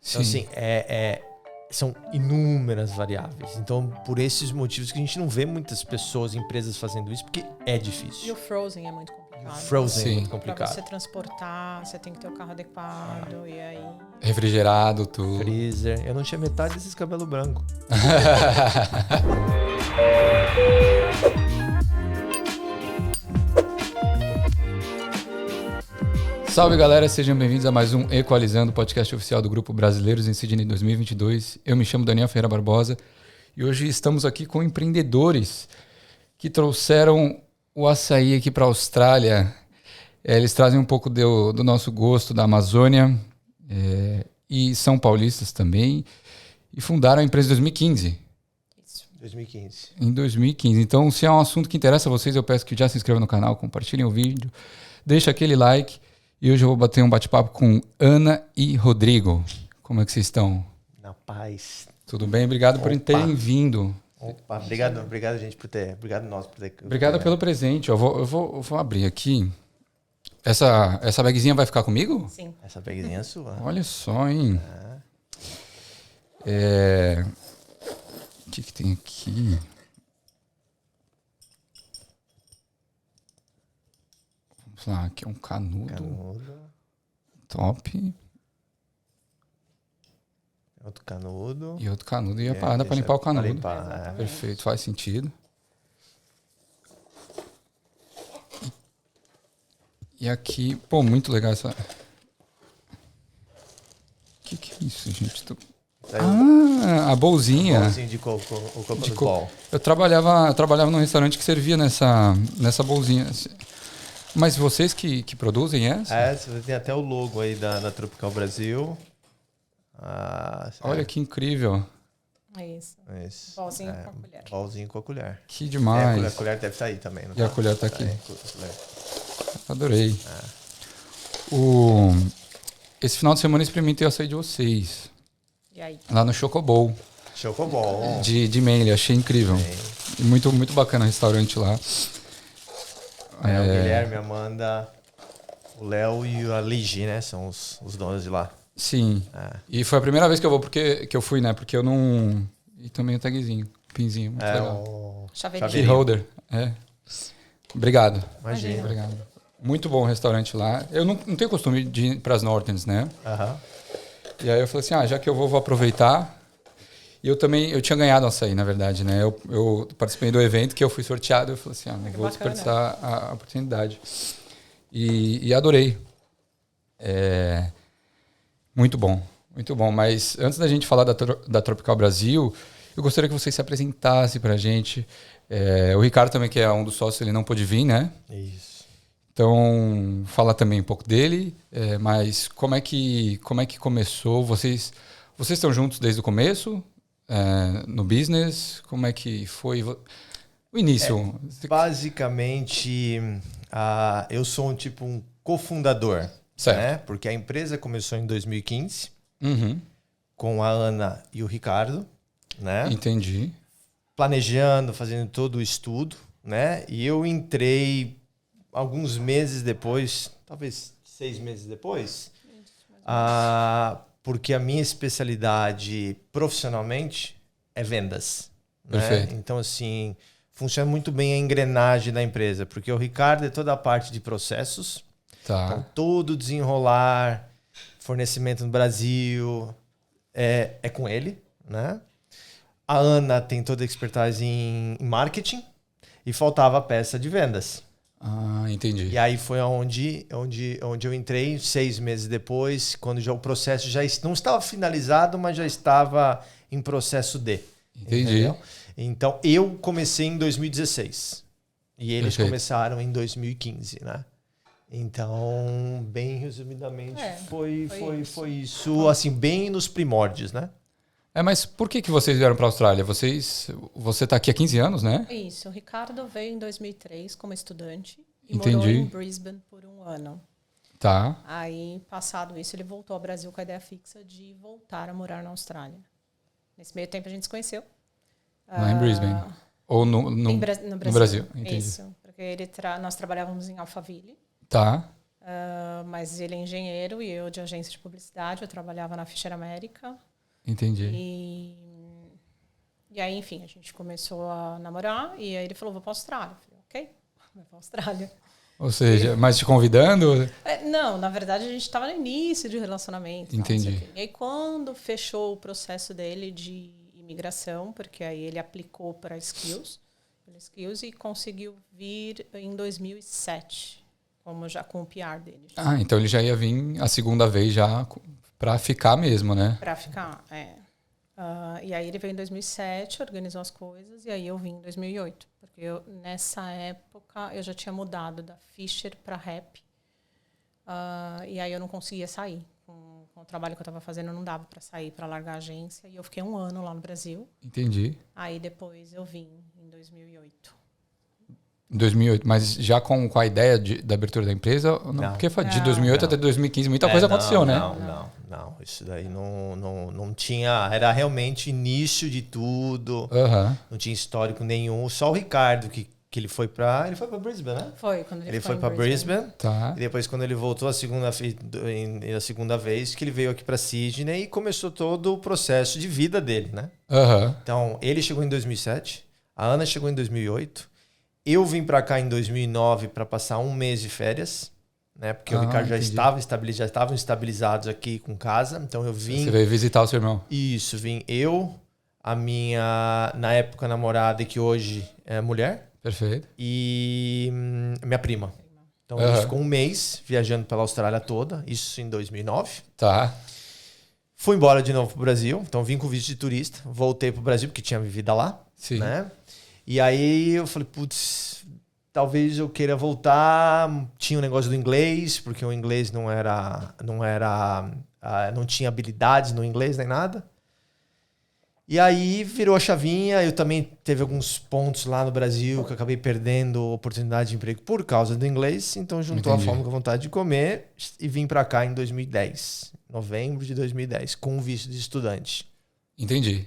Então, assim, são inúmeras variáveis. Então, por esses motivos que a gente não vê muitas pessoas, empresas fazendo isso, porque é E difícil. o frozen é muito complicado. Frozen é muito Pra complicado. você transportar, você tem que ter o carro adequado, e aí... Refrigerado, tudo. Freezer. Eu não tinha metade desses cabelos brancos. Salve, galera, sejam bem-vindos a mais um Equalizando, podcast oficial do Grupo Brasileiros em Sydney 2022. Eu me chamo Daniel Ferreira Barbosa e hoje estamos aqui com empreendedores que trouxeram o açaí aqui para a Austrália. Eles trazem um pouco do nosso gosto da Amazônia e são paulistas também e fundaram a empresa em 2015. Isso. 2015. Em 2015. Então, se é um assunto que interessa a vocês, eu peço que já se inscrevam no canal, compartilhem o vídeo, deixem aquele like. E hoje eu vou bater um bate-papo com Ana e Rodrigo. Como é que vocês estão? Na paz. Tudo bem? Obrigado por terem vindo. Opa, obrigado, gente, por ter. Obrigado nós por ter. Obrigado pelo presente. Eu vou abrir aqui. Essa bagzinha vai ficar comigo? Sim. Essa bagzinha é sua. Olha só, hein? O que tem aqui? Vamos lá, aqui é um canudo. Top. Outro canudo. E outro canudo. E a parada para limpar o canudo. Limpar, Perfeito, faz sentido. E aqui, pô, muito legal essa... O que é isso, gente? A bolsinha. Bolzinho de coco, o coco do bol. Eu trabalhava num restaurante que servia nessa bolsinha. Mas vocês que produzem essa? Você tem até o logo aí da Tropical Brasil. Olha que incrível. É isso. Isso. Bolzinho com a colher. Bolzinho com a colher. Que demais. A colher deve estar aí também. Não E a colher tá aqui. Aí, a colher. Adorei. Esse final de semana eu experimentei o açaí de vocês. E aí? Lá no Chocobol. Chocobol. De Manly, achei incrível. E muito, muito bacana o restaurante lá. O Guilherme, a Amanda, o Léo e a Ligi, né? São os donos de lá. Sim. E foi a primeira vez que eu fui, né? Porque eu não... E também o tagzinho, pinzinho, muito legal. O Chaveirinho. Key holder, Obrigado. Imagina. Obrigado. Muito bom o restaurante lá. Eu não tenho costume de ir para as Nortons, né? E aí eu falei assim, já que eu vou aproveitar. E eu tinha ganhado açaí, na verdade, né? Eu participei do evento que eu fui sorteado. Eu falei assim, não vou desperdiçar a oportunidade. E adorei. Muito bom, muito bom. Mas antes da gente falar da Tropical Brasil, eu gostaria que você se apresentasse para a gente. O Ricardo também, que é um dos sócios, ele não pôde vir, né? Isso. Então, fala também um pouco dele, mas como é que começou? Vocês estão juntos desde o começo, no business? Como é que foi o início? Basicamente, eu sou um cofundador, Certo. né? Porque a empresa começou em 2015 Uhum. com a Ana e o Ricardo, né? Entendi. Planejando, fazendo todo o estudo, né? E eu entrei alguns meses depois, talvez 6 meses depois, porque a minha especialidade profissionalmente é vendas. Perfeito. Né? Então, assim, funciona muito bem a engrenagem da empresa, porque o Ricardo é toda a parte de processos, então, todo o desenrolar, fornecimento no Brasil, é com ele, né? A Ana tem toda a expertise em marketing e faltava a peça de vendas. Entendi. E aí foi onde eu entrei 6 meses depois, quando já o processo já não estava finalizado, mas já estava em processo de. Entendi. Entendeu? Então, eu comecei em 2016 e eles Perfeito. começaram em 2015, né? Então, bem resumidamente, foi isso, assim, bem nos primórdios, né? Mas por que vocês vieram para a Austrália? Você está aqui há 15 anos, né? Isso. O Ricardo veio em 2003 como estudante e Entendi. morou em Brisbane por 1 ano. Tá. Aí, passado isso, ele voltou ao Brasil com a ideia fixa de voltar a morar na Austrália. Nesse meio tempo, a gente se conheceu. Lá em Brisbane? Ou no No Brasil? Entendi. Isso. Porque nós trabalhávamos em Alphaville. Tá. Mas ele é engenheiro e eu de agência de publicidade. Eu trabalhava na Fisher America. Entendi. E aí, enfim, a gente começou a namorar. E aí ele falou, vou para a Austrália. Eu falei, ok, vou para a Austrália. Ou seja, mas te convidando? Não, na verdade a gente estava no início de relacionamento. Entendi. E aí quando fechou o processo dele de imigração, porque aí ele aplicou para Skills e conseguiu vir em 2007, já com o PR dele. Ah, então ele já ia vir a segunda vez já para ficar mesmo, né? Para ficar, e aí ele veio em 2007, organizou as coisas, e aí eu vim em 2008. Porque nessa época eu já tinha mudado da Fisher para Rap. E aí eu não conseguia sair. Com o trabalho que eu estava fazendo, não dava para sair, para largar a agência. E eu fiquei 1 ano lá no Brasil. Entendi. Aí depois eu vim em 2008. Em 2008, mas já com a ideia da abertura da empresa? Não. Porque foi de 2008 até 2015, muita coisa aconteceu, né? Não. Isso daí não tinha... Era realmente início de tudo. Não tinha histórico nenhum. Só o Ricardo, que ele foi para Brisbane, né? Foi, quando ele foi para Brisbane. Tá. E depois, quando ele voltou a segunda vez, que ele veio aqui para Sydney e começou todo o processo de vida dele, né? Então, ele chegou em 2007, a Ana chegou em 2008, eu vim para cá em 2009 para passar 1 mês de férias, né? Porque o Ricardo já estavam estabilizados aqui com casa, então eu vim... Você veio visitar o seu irmão. Isso, vim eu, a minha, na época, namorada, que hoje é mulher. Perfeito. E minha prima. Então, ele ficou 1 mês viajando pela Austrália toda, isso em 2009. Tá. Fui embora de novo pro Brasil, então vim com visto de turista, voltei pro Brasil, porque tinha vivida lá. Sim. Né? E aí eu falei, putz, talvez eu queira voltar. Tinha um negócio do inglês, porque o inglês não tinha habilidades no inglês nem nada. E aí virou a chavinha. Eu também teve alguns pontos lá no Brasil que eu acabei perdendo oportunidade de emprego por causa do inglês. Então juntou a fome com a vontade de comer e vim para cá em 2010, novembro de 2010, com visto de estudante. Entendi.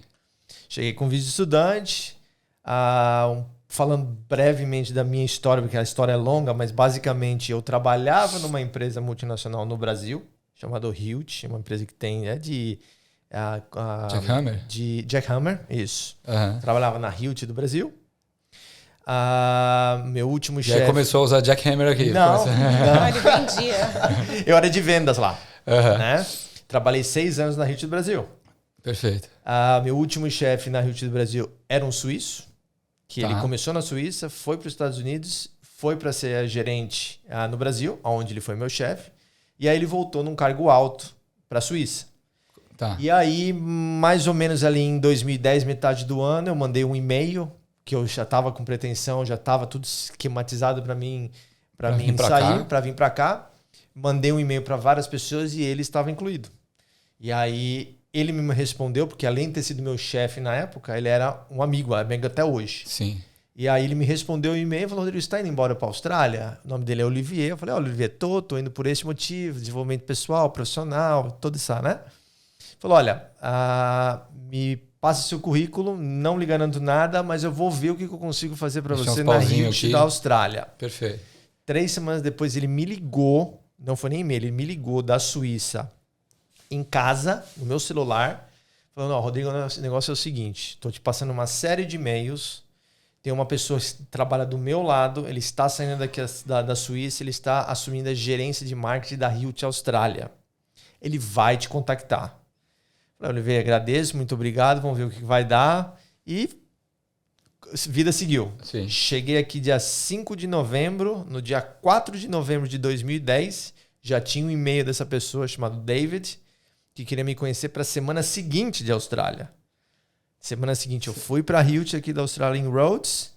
Cheguei com visto de estudante, falando brevemente da minha história, porque a história é longa, mas basicamente eu trabalhava numa empresa multinacional no Brasil, chamada Hilt, uma empresa que tem Jackhammer? De Jackhammer, isso. Trabalhava na Hilt do Brasil. Meu último chefe... E aí começou a usar Jackhammer aqui. Não. Ele vendia. Eu era de vendas lá. Né? Trabalhei 6 anos na Hilt do Brasil. Perfeito. Meu último chefe na Hilt do Brasil era um suíço, que ele começou na Suíça, foi para os Estados Unidos, foi para ser gerente no Brasil, onde ele foi meu chefe, e aí ele voltou num cargo alto para a Suíça. Tá. E aí, mais ou menos ali em 2010, metade do ano, eu mandei um e-mail, que eu já estava com pretensão, já estava tudo esquematizado para mim sair, para vir para cá. Mandei um e-mail para várias pessoas e ele estava incluído. E aí ele me respondeu, porque além de ter sido meu chefe na época, ele era um amigo até hoje. Sim. E aí ele me respondeu o e-mail e falou, Rodrigo, você está indo embora para a Austrália? O nome dele é Olivier. Eu falei, Olivier, tô indo por esse motivo, desenvolvimento pessoal, profissional, toda essa, né? Falou, olha, me passa seu currículo, não lhe garanto nada, mas eu vou ver o que eu consigo fazer para você na Hilt da Austrália. Perfeito. 3 semanas depois ele me ligou, não foi nem e-mail, ele me ligou da Suíça em casa, no meu celular, falando, Rodrigo, o negócio é o seguinte, estou te passando uma série de e-mails, tem uma pessoa que trabalha do meu lado, ele está saindo daqui da Suíça, ele está assumindo a gerência de marketing da Hilt Austrália. Ele vai te contactar. Falei, Oliveira, agradeço, muito obrigado, vamos ver o que vai dar. E vida seguiu. Sim. Cheguei aqui dia 5 de novembro, no dia 4 de novembro de 2010, já tinha um e-mail dessa pessoa chamado David, que queria me conhecer para a semana seguinte de Austrália. Semana seguinte eu fui para a Hilt aqui da Austrália em Rhodes,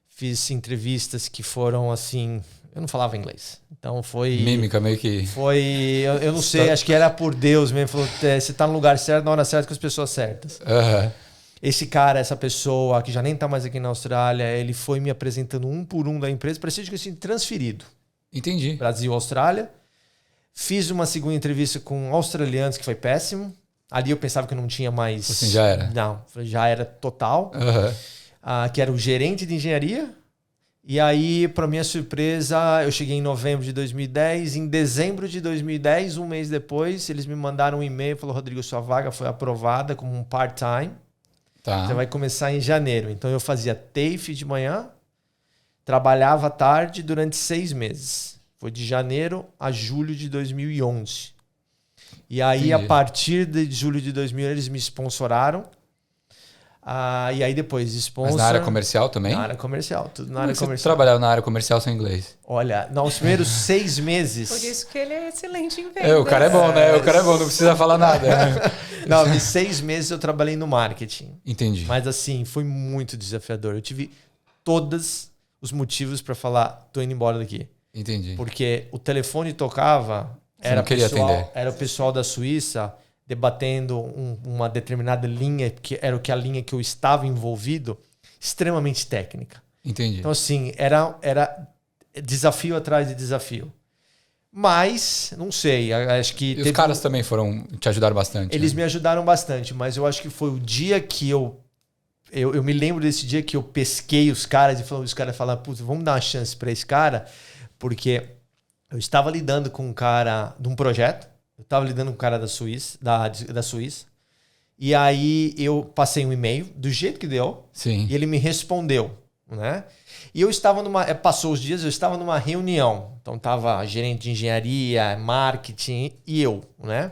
fiz entrevistas que foram assim... Eu não falava inglês. Então foi... Mímica, meio que... Foi... Eu não sei, acho que era por Deus mesmo. Falou, você tá no lugar certo, na hora certa, com as pessoas certas. Esse cara, essa pessoa, que já nem tá mais aqui na Austrália, ele foi me apresentando um por um da empresa. Parecia que eu tinha transferido. Entendi. Brasil, Austrália. Fiz uma segunda entrevista com australianos, que foi péssimo. Ali eu pensava que eu não tinha mais... Assim, já era? Não, já era total. Que era o gerente de engenharia E aí, para minha surpresa, eu cheguei em novembro de 2010. Em dezembro de 2010, um mês depois, eles me mandaram um e-mail e falaram: Rodrigo, sua vaga foi aprovada como um part-time. Tá. Você vai começar em janeiro. Então, eu fazia TAFE de manhã, trabalhava à tarde durante 6 meses. Foi de janeiro a julho de 2011. E aí, a partir de julho de 2000, eles me sponsoraram. E aí depois sponsor... Mas na área comercial também? Na área comercial, tudo na área comercial. Você trabalhava na área comercial sem inglês? Olha, nos primeiros 6 meses... Por isso que ele é excelente em vendas. O cara é bom, né? O cara é bom, não precisa falar nada. Não, em 6 meses eu trabalhei no marketing. Entendi. Mas assim, foi muito desafiador. Eu tive todos os motivos para falar, tô indo embora daqui. Entendi. Porque o telefone tocava, era o pessoal da Suíça debatendo uma determinada linha, que era a linha que eu estava envolvido, extremamente técnica. Entendi. Então, assim, era desafio atrás de desafio. Mas, não sei, acho que... E os caras também te ajudaram bastante? Eles me ajudaram bastante, mas eu acho que foi o dia que eu me lembro desse dia que eu pesquei os caras e os caras falaram, putz, vamos dar uma chance para esse cara, porque eu estava lidando com um cara de um projeto, eu estava lidando com um cara da Suíça, da Suíça, e aí eu passei um e-mail do jeito que deu. Sim. E ele me respondeu, né? E eu estava passou os dias, eu estava numa reunião, então estava gerente de engenharia, marketing e eu, né?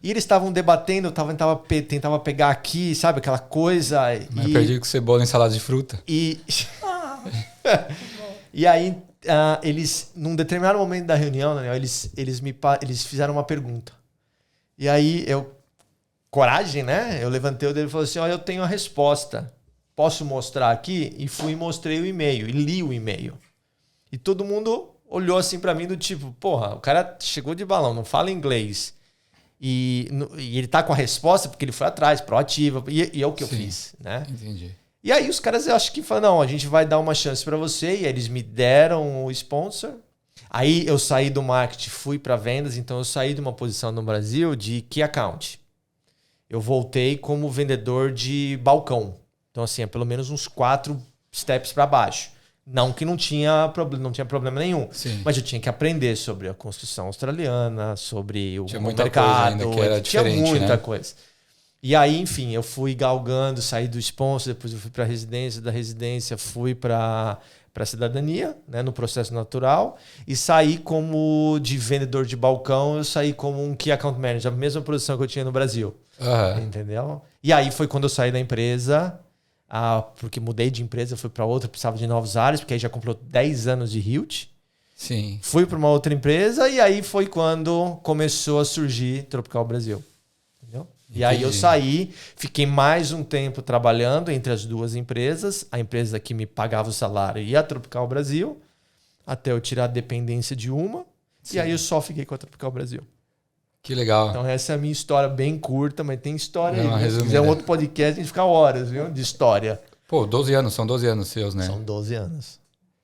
E eles estavam debatendo, eu tentava pegar aqui, sabe, aquela coisa. Mas eu perdi com cebola em salada de fruta. E aí eles, num determinado momento da reunião, Daniel, eles fizeram uma pergunta. E aí coragem, né? Eu levantei o dedo e falei assim: eu tenho a resposta. Posso mostrar aqui? E fui e mostrei o e-mail, e li o e-mail. E todo mundo olhou assim para mim do tipo, porra, o cara chegou de balão, não fala inglês. E ele tá com a resposta porque ele foi atrás, proativa, e é o que eu fiz, né? Entendi. E aí os caras, eu acho que falaram, não, a gente vai dar uma chance para você, e aí eles me deram o sponsor. Aí eu saí do marketing, fui para vendas, então eu saí de uma posição no Brasil de key account. Eu voltei como vendedor de balcão. Então assim, é pelo menos uns 4 steps para baixo. Não que não tinha problema nenhum. Sim. Mas eu tinha que aprender sobre a construção australiana, sobre o muita mercado. Coisa ainda que era tinha diferente, muita né? coisa. E aí, enfim, eu fui galgando, saí do sponsor, depois eu fui para a residência, da residência fui para a cidadania, né, no processo natural, e saí como de vendedor de balcão, eu saí como um Key Account Manager, a mesma posição que eu tinha no Brasil. Uhum. Entendeu? E aí foi quando eu saí da empresa, porque mudei de empresa, fui para outra, precisava de novos áreas, porque aí já completou 10 anos de Hilt. Sim. Fui para uma outra empresa e aí foi quando começou a surgir Tropical Brasil. Entendeu? E aí eu saí, fiquei mais um tempo trabalhando entre as duas empresas, a empresa que me pagava o salário e a Tropical Brasil, até eu tirar a dependência de uma. Sim. E aí eu só fiquei com a Tropical Brasil. Que legal. Então essa é a minha história bem curta, mas tem história aí. Se quiser um outro podcast, a gente fica horas, viu? De história. Pô, são 12 anos seus, né? São 12 anos.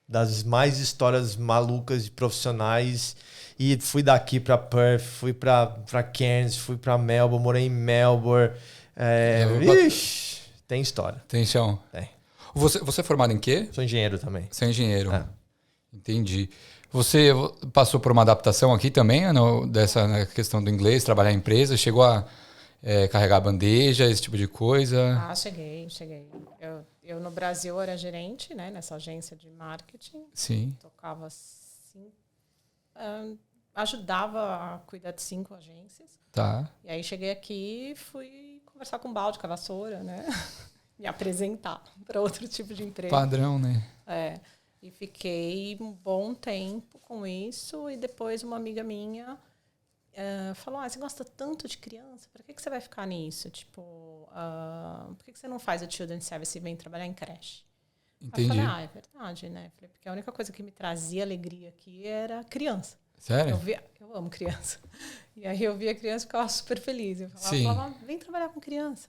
Das mais histórias malucas de profissionais. E fui daqui para Perth, fui para Cairns, fui para Melbourne, morei em Melbourne. Ixi, tem história. Tem chão. Tem. Você é formado em quê? Sou engenheiro também. Você é engenheiro. Entendi. Você passou por uma adaptação aqui também, dessa questão do inglês, trabalhar em empresa? Chegou a carregar bandeja, esse tipo de coisa? Cheguei. Eu no Brasil era gerente, né, nessa agência de marketing. Sim. Tocava ajudava a cuidar de 5 agências. Tá. E aí cheguei aqui e fui conversar com o balde, com a vassoura, né? Me apresentar para outro tipo de emprego. Padrão, né? E fiquei um bom tempo com isso. E depois uma amiga minha falou, você gosta tanto de criança? Para que você vai ficar nisso? Tipo, por que você não faz o Children's Service e vem trabalhar em creche? Entendi. Eu falei, é verdade, né? Porque a única coisa que me trazia alegria aqui era criança. Sério? Eu amo criança. E aí eu via criança e ficava super feliz. Eu falava, vem trabalhar com criança.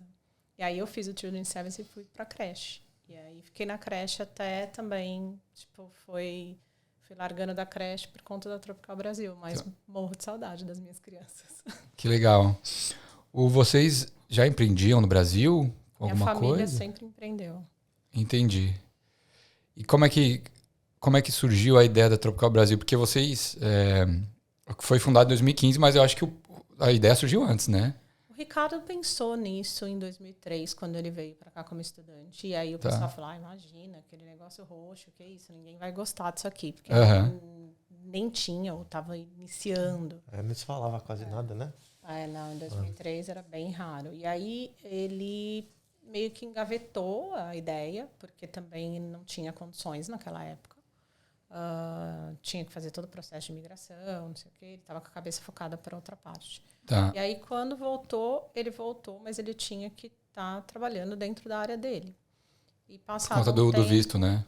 E aí eu fiz o Children's Service e fui pra creche. E aí fiquei na creche até também, fui largando da creche por conta da Tropical Brasil, mas morro de saudade das minhas crianças. Que legal. Vocês já empreendiam no Brasil? Minha família sempre empreendeu. Entendi. E como é que como é que surgiu a ideia da Tropical Brasil? Porque vocês... foi fundado em 2015, mas eu acho que a ideia surgiu antes, né? O Ricardo pensou nisso em 2003, quando ele veio para cá como estudante. E aí o pessoal falou, imagina, aquele negócio roxo, que é isso? Ninguém vai gostar disso aqui. Porque nem tinha, ou estava iniciando. Não se falava quase nada, né? Não, em 2003 era bem raro. E aí ele meio que engavetou a ideia, porque também não tinha condições naquela época. Tinha que fazer todo o processo de imigração, não sei o quê. Ele estava com a cabeça focada para outra parte. Tá. E aí, quando voltou, mas ele tinha que estar trabalhando dentro da área dele. E passava por conta do visto, né?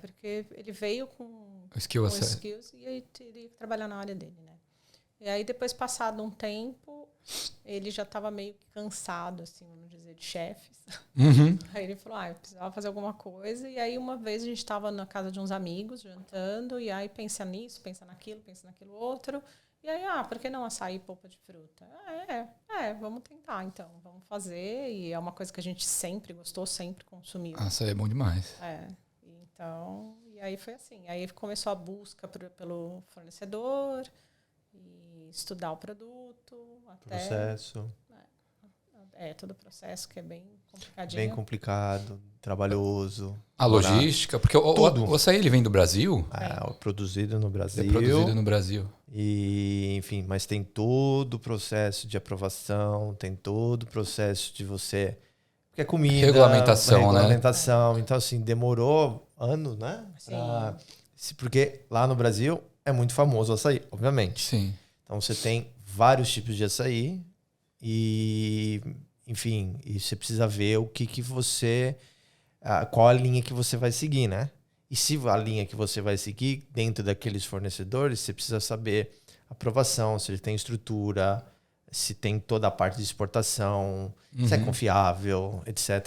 Porque ele veio com skills e aí teria que trabalhar na área dele, né? E aí, depois, passado um tempo, ele já estava meio que cansado, assim, vamos dizer, de chefes. Uhum. Aí ele falou, eu precisava fazer alguma coisa. E aí, uma vez, a gente estava na casa de uns amigos, jantando, e aí pensa nisso, pensa naquilo outro. E aí, por que não açaí e polpa de fruta? Vamos tentar, então. Vamos fazer. E é uma coisa que a gente sempre gostou, sempre consumiu. Açaí é bom demais. Então, e aí foi assim. Aí começou a busca pelo fornecedor, e estudar o produto. Processo. Todo o processo que é bem complicadinho. Bem complicado, trabalhoso. A logística, porque o açaí ele vem do Brasil? Produzido no Brasil. É produzido no Brasil. E, enfim, mas tem todo o processo de aprovação, tem todo o processo de você... Porque é comida... Regulamentação, né? Então, assim, demorou anos, né? Sim. Porque lá no Brasil é muito famoso o açaí, obviamente. Sim. Então, você tem vários tipos de açaí e... Enfim, e você precisa ver o que você... qual a linha que você vai seguir, né? E se a linha que você vai seguir dentro daqueles fornecedores, você precisa saber a aprovação, se ele tem estrutura, se tem toda a parte de exportação, se é confiável, etc,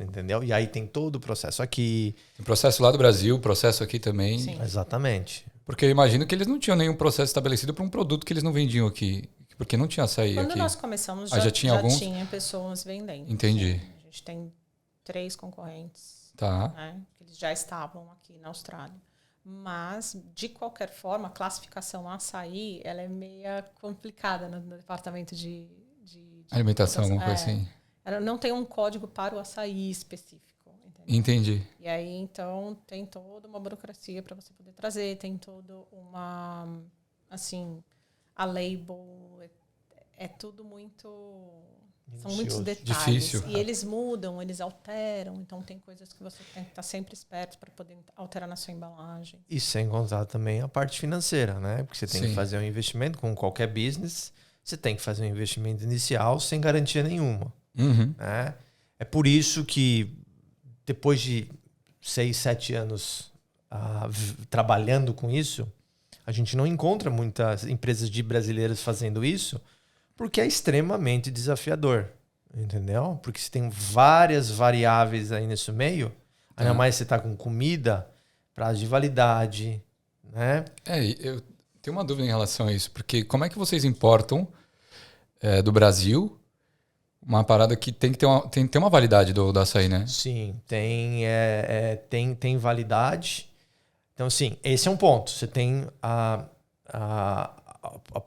entendeu? E aí tem todo o processo aqui. O processo lá do Brasil, o processo aqui também. Sim. Exatamente. Porque eu imagino que eles não tinham nenhum processo estabelecido para um produto que eles não vendiam aqui. Porque não tinha açaí aqui. Quando nós começamos, já tinha pessoas vendendo. Entendi. Sim. A gente tem 3 concorrentes. Tá. Né? Eles já estavam aqui na Austrália. Mas, de qualquer forma, a classificação açaí, ela é meio complicada no departamento de alimentação, alguma coisa assim. Ela não tem um código para o açaí específico. Entendeu? Entendi. E aí, então, tem toda uma burocracia para você poder trazer, tem toda uma, assim, a label, é tudo muito... São muitos detalhes. Difícil. E eles mudam, eles alteram. Então, tem coisas que você tem que estar sempre esperto para poder alterar na sua embalagem. E sem contar também a parte financeira, né? Porque você tem que fazer um investimento, com qualquer business, você tem que fazer um investimento inicial sem garantia nenhuma. Né? É por isso que, depois de 6, 7 anos trabalhando com isso, a gente não encontra muitas empresas de brasileiros fazendo isso, porque é extremamente desafiador, entendeu? Porque você tem várias variáveis aí nesse meio, ainda mais você está com comida, prazo de validade, né? Eu tenho uma dúvida em relação a isso, porque como é que vocês importam do Brasil uma parada que tem que ter uma validade do açaí, né? Sim, tem validade. Então, assim, esse é um ponto. Você tem a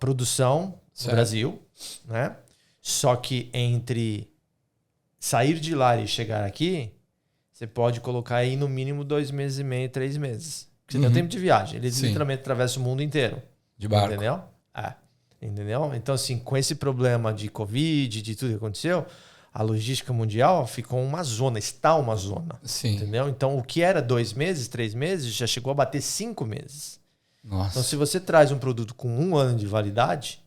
produção no Brasil, né? Só que entre sair de lá e chegar aqui, você pode colocar aí no mínimo 2 meses e meio, 3 meses. Porque você tem o tempo de viagem. Ele literalmente atravessa o mundo inteiro. De barco. Entendeu? Entendeu? Então, assim, com esse problema de Covid, de tudo que aconteceu, a logística mundial ficou uma zona, está uma zona. Sim. Entendeu? Então, o que era 2 meses, 3 meses, já chegou a bater 5 meses. Nossa. Então, se você traz um produto com 1 ano de validade,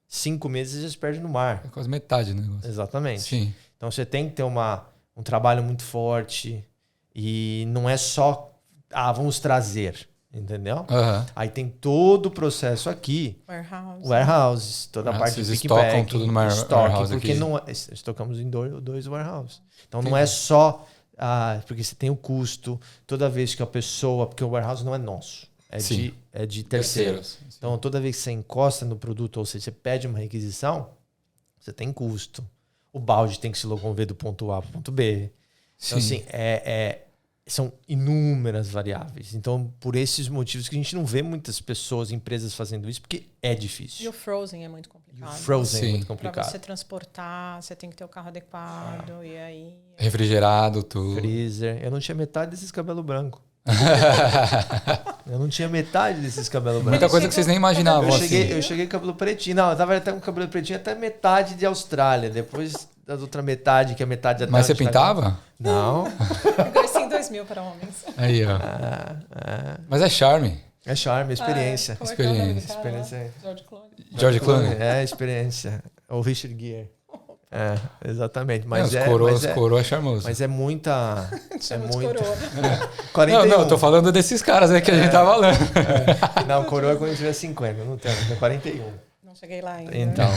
5 meses já se perde no mar. É quase metade do negócio. Exatamente. Sim. Então, você tem que ter um trabalho muito forte e não é só, vamos trazer, entendeu? Aí tem todo o processo aqui. Warehouse, toda a parte de pick estocam packing, tudo no warehouse porque aqui. estocamos em 2 warehouses. Então, não é só... porque você tem o custo, toda vez que a pessoa... Porque o warehouse não é nosso. É de terceiros. Então, toda vez que você encosta no produto, ou seja, você pede uma requisição, você tem custo. O balde tem que se locomover do ponto A para o ponto B. Então, assim, são inúmeras variáveis. Então, por esses motivos que a gente não vê muitas pessoas, empresas fazendo isso, porque é difícil. E o frozen é muito complicado. E o frozen é muito complicado. Para você transportar, você tem que ter o carro adequado. E aí... Refrigerado, tudo. Freezer. Eu não tinha metade desses cabelos brancos. Eu não tinha metade desses cabelos brancos. Muita coisa que vocês nem imaginavam. Eu cheguei com cabelo pretinho. Não, eu tava até com cabelo pretinho até metade de Austrália. Depois da outra metade, que é metade da Mas você pintava? Não. Eu cresci em 2000 para homens. Aí, ó. Mas é charme. É charme, experiência. Como é que é o nome do cara Experiência. lá? George Clooney. George Clooney. É, experiência. Ou Richard Gere. É, exatamente. Mas os coroa é charmoso. Mas é muita. É muita. 41. Não, eu tô falando desses caras aí que a gente tá falando. Não, coroa é quando tiver 50, não tem, é 41. Não cheguei lá ainda. Então.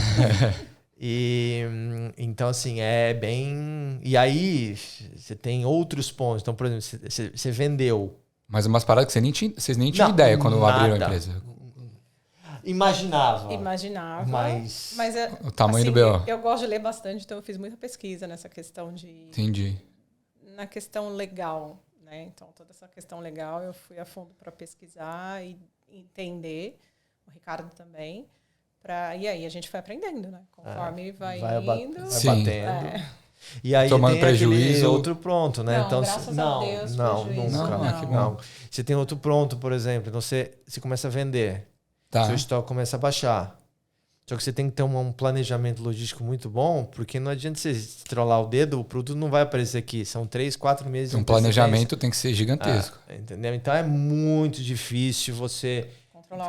Então, assim, é bem. E aí, você tem outros pontos. Então, por exemplo, você vendeu. Mas umas paradas que vocês nem tinham ideia quando abriram a empresa. Imaginava. Mas o tamanho assim, do BO. Eu gosto de ler bastante, então eu fiz muita pesquisa nessa questão de... Entendi. Na questão legal, né? Então, toda essa questão legal eu fui a fundo para pesquisar e entender. O Ricardo também. E aí a gente foi aprendendo, né? Conforme vai indo. Vai batendo. E aí tomando tem prejuízo. Outro pronto, né? Não, então, graças a Deus, nunca. Não. Você tem outro pronto, por exemplo. Então você começa a vender. Tá. Seu estoque começa a baixar. Só que você tem que ter um planejamento logístico muito bom, porque não adianta você estralar o dedo, o produto não vai aparecer aqui. São 3, 4 meses. Um planejamento tem que ser gigantesco. Entendeu? Então é muito difícil você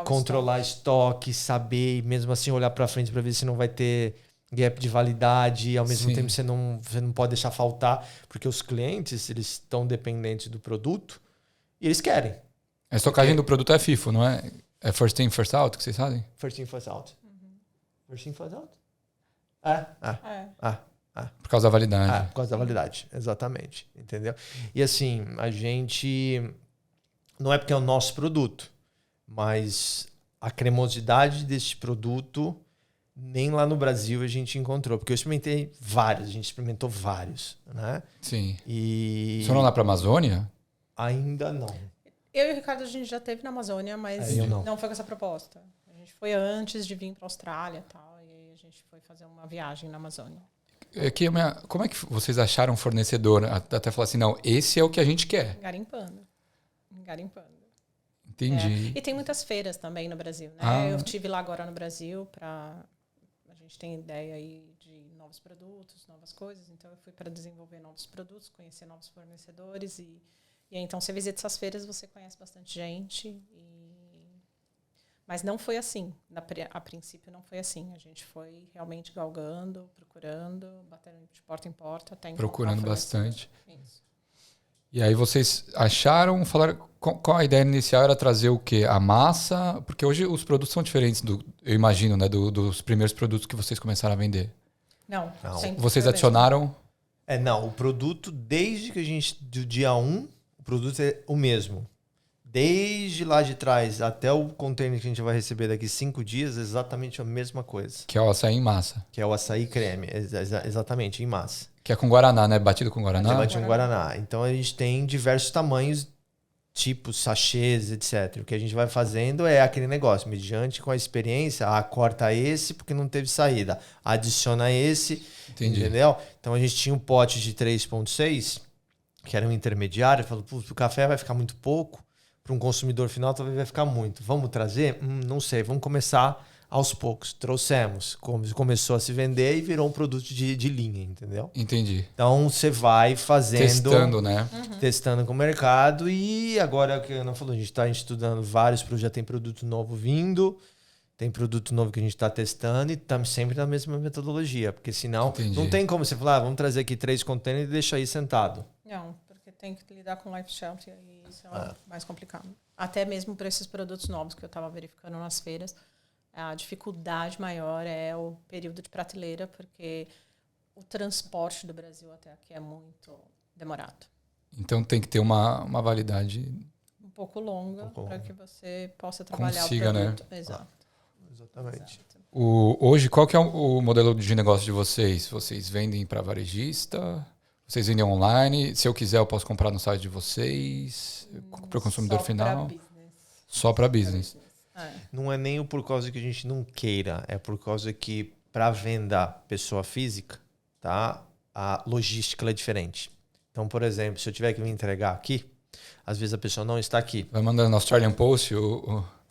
controlar estoque, saber, e mesmo assim olhar para frente para ver se não vai ter gap de validade, e ao mesmo tempo você não pode deixar faltar, porque os clientes eles estão dependentes do produto e eles querem. A estocagem do produto é FIFO, não é? É first in, first out, que vocês fazem? First in, first out. First in, first out? Por causa da validade. Por causa da validade, exatamente. Entendeu? E assim, a gente... Não é porque é o nosso produto, mas a cremosidade desse produto, nem lá no Brasil a gente encontrou. Porque eu experimentei vários, a gente experimentou vários, né? Sim. E... Foram lá para a Amazônia? Ainda não. Eu e o Ricardo a gente já esteve na Amazônia, mas não foi com essa proposta. A gente foi antes de vir para a Austrália e tal, e aí a gente foi fazer uma viagem na Amazônia. Como é que vocês acharam um fornecedor? Até falar assim, não, esse é o que a gente quer. Garimpando. Entendi. E tem muitas feiras também no Brasil, né? Eu estive lá agora no Brasil a gente tem ideia aí de novos produtos, novas coisas, então eu fui para desenvolver novos produtos, conhecer novos fornecedores e aí, então, você visita essas feiras, você conhece bastante gente. Mas não foi assim. A princípio, não foi assim. A gente foi realmente galgando, procurando, batendo de porta em porta. Até procurando bastante. Isso. E aí, vocês acharam, falaram... Qual a ideia inicial era trazer o quê? A massa? Porque hoje os produtos são diferentes, eu imagino, né, dos primeiros produtos que vocês começaram a vender. Não. Vocês adicionaram... Não. O produto, desde que a gente... Do dia 1... O produto é o mesmo. Desde lá de trás até o container que a gente vai receber daqui 5 dias, é exatamente a mesma coisa. Que é o açaí em massa. Que é o açaí creme, exatamente, em massa. Que é com guaraná, né? Batido com guaraná? Batido com guaraná. Então a gente tem diversos tamanhos, tipos, sachês, etc. O que a gente vai fazendo é aquele negócio, mediante com a experiência, corta esse porque não teve saída, adiciona esse, entendeu? Então a gente tinha um pote de 3,6, que era um intermediário, falou, o café vai ficar muito pouco, para um consumidor final talvez vai ficar muito. Vamos trazer? Não sei, vamos começar aos poucos. Trouxemos, começou a se vender e virou um produto de linha, entendeu? Entendi. Então você vai fazendo... Testando, né? Testando com o mercado e agora, o que eu não falou, a gente está estudando vários produtos, já tem produto novo vindo, tem produto novo que a gente está testando e estamos sempre na mesma metodologia, porque senão não tem como você falar, vamos trazer aqui 3 containers e deixar aí sentado. Não, porque tem que lidar com life shelf e isso é mais complicado. Até mesmo para esses produtos novos que eu estava verificando nas feiras, a dificuldade maior é o período de prateleira, porque o transporte do Brasil até aqui é muito demorado. Então tem que ter uma validade um pouco longa para que você possa trabalhar o produto. Né? Exato. Exatamente. Hoje, qual que é o modelo de negócio de vocês? Vocês vendem para varejista? Vocês vendem online? Se eu quiser, eu posso comprar no site de vocês? Para o consumidor final? Só para business. Não é nem por causa que a gente não queira, é por causa que para venda pessoa física, tá? A logística é diferente. Então, por exemplo, se eu tiver que me entregar aqui, às vezes a pessoa não está aqui. Vai mandando no Australian Post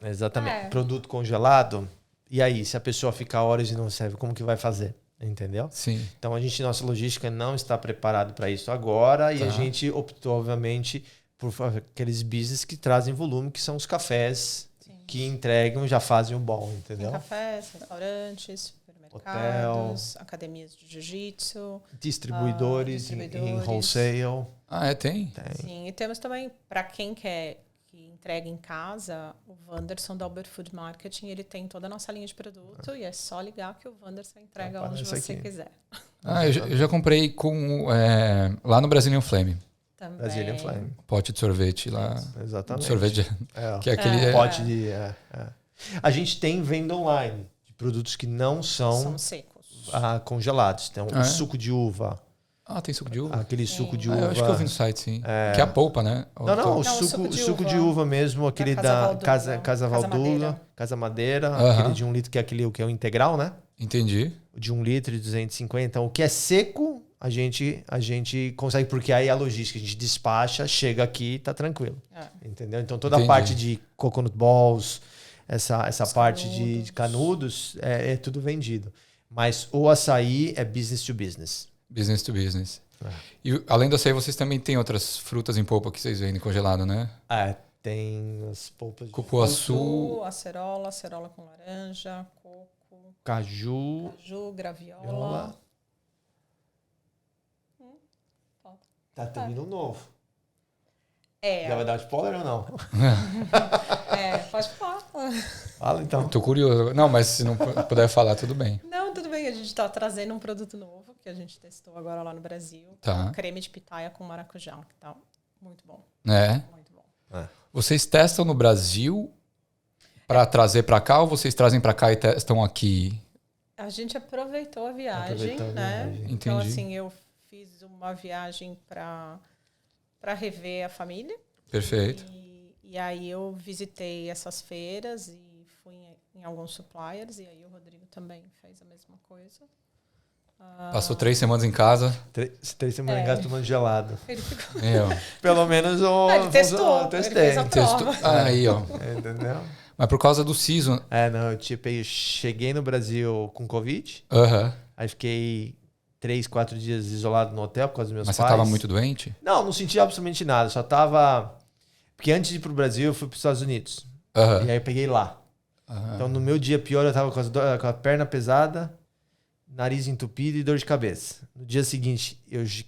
Exatamente. Produto congelado. E aí, se a pessoa ficar horas e não serve, como que vai fazer? Entendeu? Sim. Então, nossa logística não está preparada para isso agora. E a gente optou, obviamente, por aqueles business que trazem volume, que são os cafés que entregam e já fazem o bom, entendeu? Cafés, restaurantes, supermercados, academias de jiu-jitsu. Distribuidores em wholesale. Tem? Sim, e temos também, para quem quer que entrega em casa, o Wanderson da Uber Food Marketing, ele tem toda a nossa linha de produto e é só ligar que o Wanderson entrega onde você quiser. Eu já comprei lá no Brazilian Flame. Também. Brazilian Flame. Pote de sorvete lá. Exatamente. Sorvete. Que é aquele pote de... A gente tem venda online de produtos que não são secos. Congelados. Então, o suco de uva. Tem suco de uva? Aquele suco de uva. Eu acho que eu vi no site, sim. Que é a polpa, né? Não, o suco de uva mesmo, aquele da Casa Valduga, Casa Madeira, aquele de 1 litro, que é aquele que é o integral, né? Entendi. De 1 litro e 250. Então, o que é seco, a gente consegue, porque aí a logística, a gente despacha, chega aqui, tá tranquilo. Entendeu? Então, toda a parte de coconut balls, essa parte de canudos, é tudo vendido. Mas o açaí é business to business. Business to business. E além do açaí, vocês também têm outras frutas em polpa que vocês vendem congelado, né? Tem as polpas de cupuaçu, acerola com laranja, coco, caju, graviola. Tá vindo um novo. Já vai dar spoiler ou não? Pode falar. Fala então. Tô curioso. Não, mas se não puder falar, tudo bem. Não, tudo bem. A gente tá trazendo um produto novo que a gente testou agora lá no Brasil. Tá. Um creme de pitaia com maracujá, que tá muito bom. Muito bom. Vocês testam no Brasil para trazer para cá ou vocês trazem para cá e testam aqui? A gente aproveitou a viagem, né? Entendi. Então, assim, eu fiz uma viagem para rever a família. Perfeito. E aí eu visitei essas feiras e fui em alguns suppliers. E aí o Rodrigo também fez a mesma coisa. Passou 3 semanas em casa. 3 semanas em casa tomando gelado. Ele ficou... Pelo menos ele testou. Testei. Ele fez a prova. Aí, ó. Entendeu? Mas por causa do season. Eu cheguei no Brasil com Covid. Aí fiquei 3, 4 dias isolado no hotel por causa dos meus pais. Mas você estava muito doente? Não senti absolutamente nada. Só tava... Porque antes de ir pro Brasil, eu fui pros Estados Unidos. E aí eu peguei lá. Então, no meu dia pior, eu tava com a perna pesada, nariz entupido e dor de cabeça. No dia seguinte,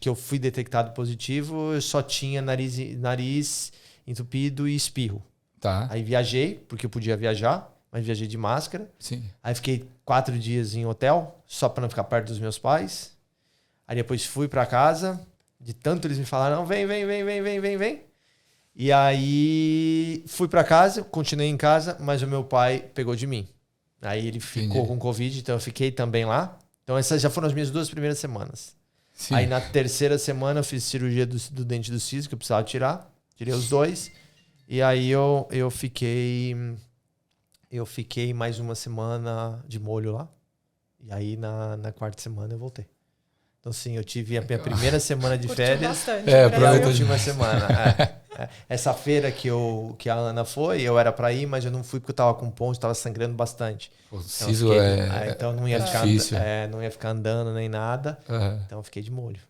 que eu fui detectado positivo, eu só tinha nariz entupido e espirro. Tá. Aí viajei, porque eu podia viajar, mas viajei de máscara. Sim. Aí fiquei 4 dias em hotel, só para não ficar perto dos meus pais. Aí depois fui para casa, de tanto eles me falaram, vem. E aí fui para casa, continuei em casa, mas o meu pai pegou de mim. Aí ele ficou com Covid, então eu fiquei também lá. Então essas já foram as minhas 2 primeiras semanas. Sim. Aí na 3ª semana eu fiz cirurgia do dente do siso, que eu precisava tirar. Tirei os 2. E aí eu fiquei mais 1 semana de molho lá. E aí na 4ª semana eu voltei. Então, sim, eu tive a minha primeira semana de férias. Bastante, e a última semana. Essa feira que a Ana foi, eu era para ir, mas eu não fui porque eu tava com ponto, estava sangrando bastante. O siso então não ia ficar difícil. Não ia ficar andando nem nada. Então eu fiquei de molho.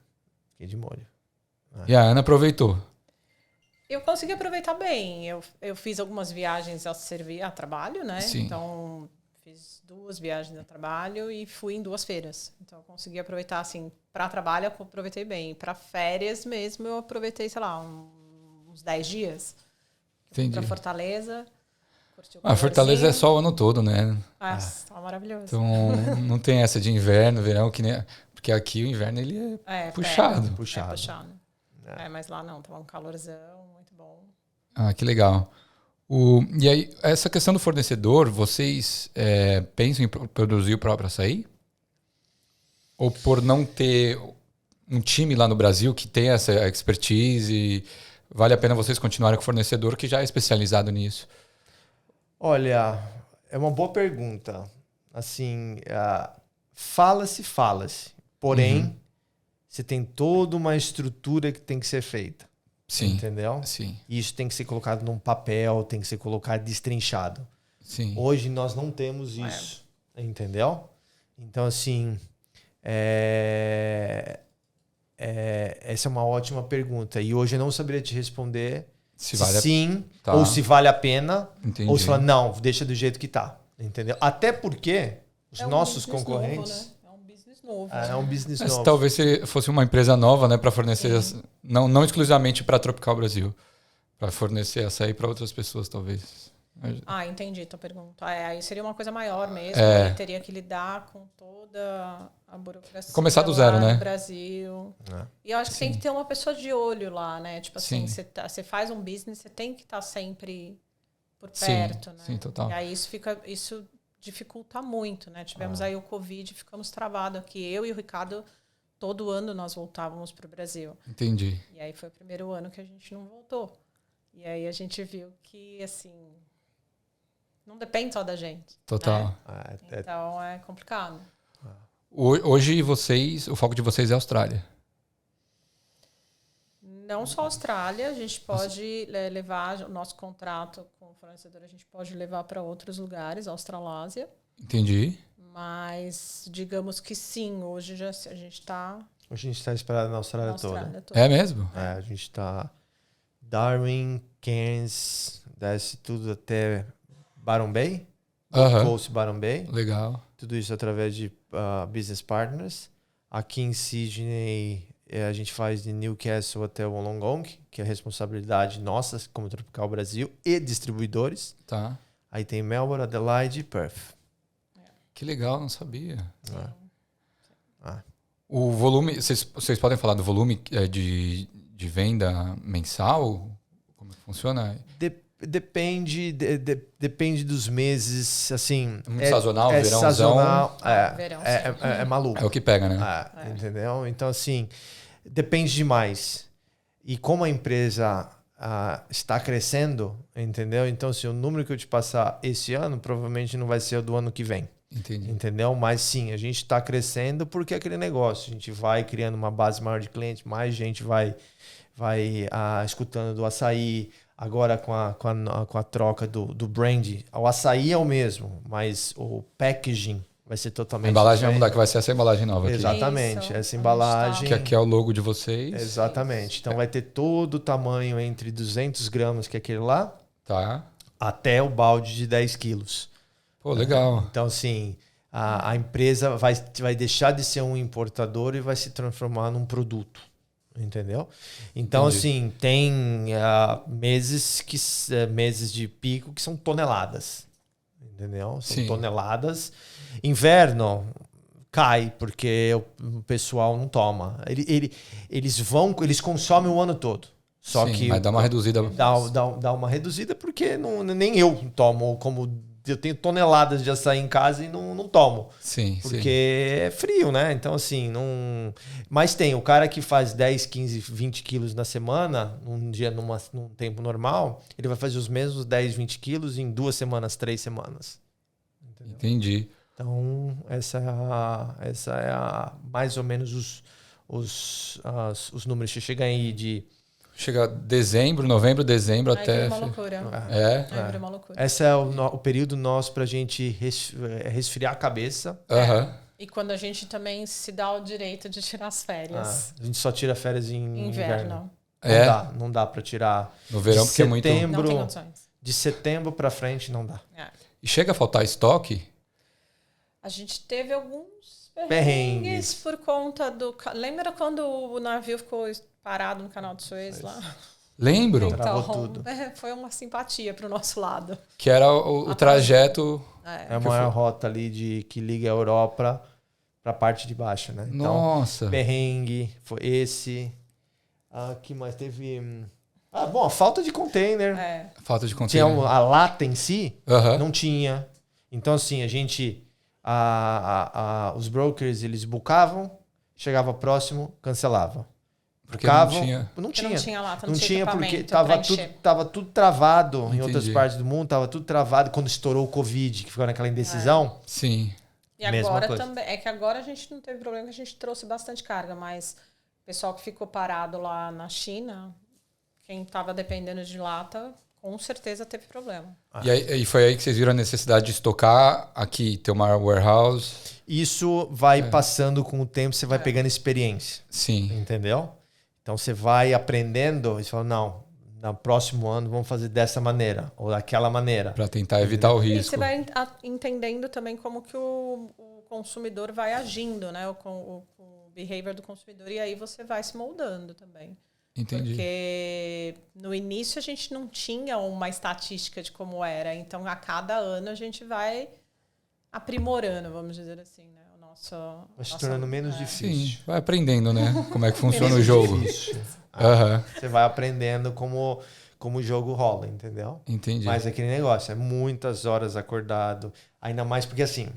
E a Ana aproveitou. Eu consegui aproveitar bem. Eu fiz algumas viagens a trabalho, né? Sim. Então, fiz 2 viagens a trabalho e fui em 2 feiras. Então, eu consegui aproveitar, assim, para trabalho eu aproveitei bem. Para férias mesmo, eu aproveitei, sei lá, uns 10 dias. Entendi. Para Fortaleza. Fortaleza é só o ano todo, né? Tá maravilhoso. Então, não tem essa de inverno, verão, que nem... Porque aqui o inverno, ele é puxado. É puxado. Mas lá não, tava um calorzão, muito bom. Que legal. E aí, essa questão do fornecedor, vocês pensam em produzir o próprio açaí? Ou por não ter um time lá no Brasil que tem essa expertise e vale a pena vocês continuarem com o fornecedor que já é especializado nisso? Olha, é uma boa pergunta. Assim, fala-se. Porém, você tem toda uma estrutura que tem que ser feita. Sim. Entendeu? Sim. E isso tem que ser colocado num papel, tem que ser colocado destrinchado. Sim. Hoje nós não temos isso. Entendeu? Então, assim, essa é uma ótima pergunta. E hoje eu não saberia te responder se sim ou se vale a pena. Entendi. Ou se fala, não, deixa do jeito que tá. Entendeu? Até porque os nossos concorrentes... Novo, né? É um business novo. É um business novo. Talvez se fosse uma empresa nova, né, para fornecer, não exclusivamente para Tropical Brasil, para fornecer açaí para outras pessoas, talvez. Entendi a tua pergunta. Aí seria uma coisa maior mesmo. Aí teria que lidar com toda a burocracia. Começar do zero, né? No Brasil. E eu acho que tem que ter uma pessoa de olho lá, né? Tipo assim, você faz um business, você tem que estar sempre por perto, né? Sim, total. E aí isso dificulta muito, né? Tivemos aí o Covid, ficamos travados aqui. Eu e o Ricardo, todo ano nós voltávamos para o Brasil. Entendi. E aí foi o primeiro ano que a gente não voltou. E aí a gente viu que, assim, não depende só da gente. Total. Né? Então é complicado. Hoje o foco de vocês é a Austrália. Não só a Austrália, a gente pode levar o nosso contrato com o fornecedor, a gente pode levar para outros lugares, Australásia. Entendi. Mas digamos que sim, hoje a gente está... Hoje a gente está esperado na Austrália toda. É mesmo? A gente está Darwin, Cairns, desce tudo até Byron Bay, Coast Byron Bay. Legal. Tudo isso através de business partners. Aqui em Sydney, a gente faz de Newcastle até Wollongong, que é a responsabilidade nossa, como Tropical Brasil, e distribuidores. Tá. Aí tem Melbourne, Adelaide e Perth. Que legal, não sabia. O volume, vocês podem falar do volume de venda mensal? Como funciona? Depende dos meses, assim... Muito sazonal, verãozão. Sazonal, verão, é maluco. É o que pega, né? Entendeu? Então, assim, depende demais. E como a empresa está crescendo, entendeu? Então, assim, o número que eu te passar esse ano provavelmente não vai ser o do ano que vem. Entendi. Entendeu? Mas sim, a gente está crescendo porque é aquele negócio. A gente vai criando uma base maior de clientes, mais gente vai escutando do açaí. Agora com a troca do brand, o açaí é o mesmo, mas o packaging vai ser totalmente a embalagem vai diferente. mudar, que vai ser essa embalagem nova aqui. Exatamente, Isso. essa embalagem... Que aqui é o logo de vocês. Exatamente. Então vai ter todo o tamanho entre 200 gramas, que é aquele lá, Tá. até o balde de 10 quilos. Pô, legal. Então, assim, a empresa vai deixar de ser um importador e vai se transformar num produto. Entendeu? Então, assim, tem meses de pico que são toneladas. Entendeu? São toneladas. Inverno cai, porque o pessoal não toma. Eles consomem o ano todo. Só que mas dá uma reduzida. Dá uma reduzida porque nem eu tomo, como eu tenho toneladas de açaí em casa e não tomo. Porque é frio, né? Então, assim, não... Mas tem o cara que faz 10, 15, 20 quilos na semana, num tempo normal, ele vai fazer os mesmos 10, 20 quilos em 2 semanas, 3 semanas. Entendeu? Entendi. Então, essa é mais ou menos os números que chegam aí de... Chega novembro, dezembro até... É uma loucura. É uma loucura. Esse é o período nosso pra gente resfriar a cabeça. E quando a gente também se dá o direito de tirar as férias. A gente só tira férias em inverno. Não dá pra tirar. No verão, porque é muito... Não tem condições. De setembro pra frente não dá. E chega a faltar estoque? A gente teve alguns perrengues por conta do... Lembra quando o navio ficou parado no canal de Suez lá? Lembro. Então, travou tudo. Foi uma simpatia pro nosso lado. Que era o trajeto... É a maior rota ali que liga a Europa pra parte de baixo, né? Então, Nossa. perrengue, foi esse. Que mais teve... a falta de container. Falta de container. Tinha a lata em si, não tinha. Então, assim, a gente... os brokers, eles bucavam, chegava próximo, cancelava. Porque não tinha. Não tinha lata, não tinha porque tava tava tudo travado. Entendi. Em outras partes do mundo, tava tudo travado quando estourou o Covid, que ficou naquela indecisão. Sim. E agora também. É que agora a gente não teve problema, que a gente trouxe bastante carga, mas o pessoal que ficou parado lá na China, quem estava dependendo de lata, com certeza teve problema. E foi aí que vocês viram a necessidade de estocar aqui, ter uma warehouse? Isso vai passando com o tempo, você vai pegando experiência. Sim. Entendeu? Então você vai aprendendo e você fala, não, no próximo ano vamos fazer dessa maneira ou daquela maneira. Para tentar evitar o risco. E você vai entendendo também como que o consumidor vai agindo, né? O behavior do consumidor. E aí você vai se moldando também. Entendi. Porque no início a gente não tinha uma estatística de como era. Então, a cada ano a gente vai aprimorando, vamos dizer assim, né? Vai se tornando menos difícil. Sim, vai aprendendo, né? Como é que funciona o jogo. Você vai aprendendo como o jogo rola, entendeu? Entendi. Mas aquele negócio, é muitas horas acordado. Ainda mais porque assim,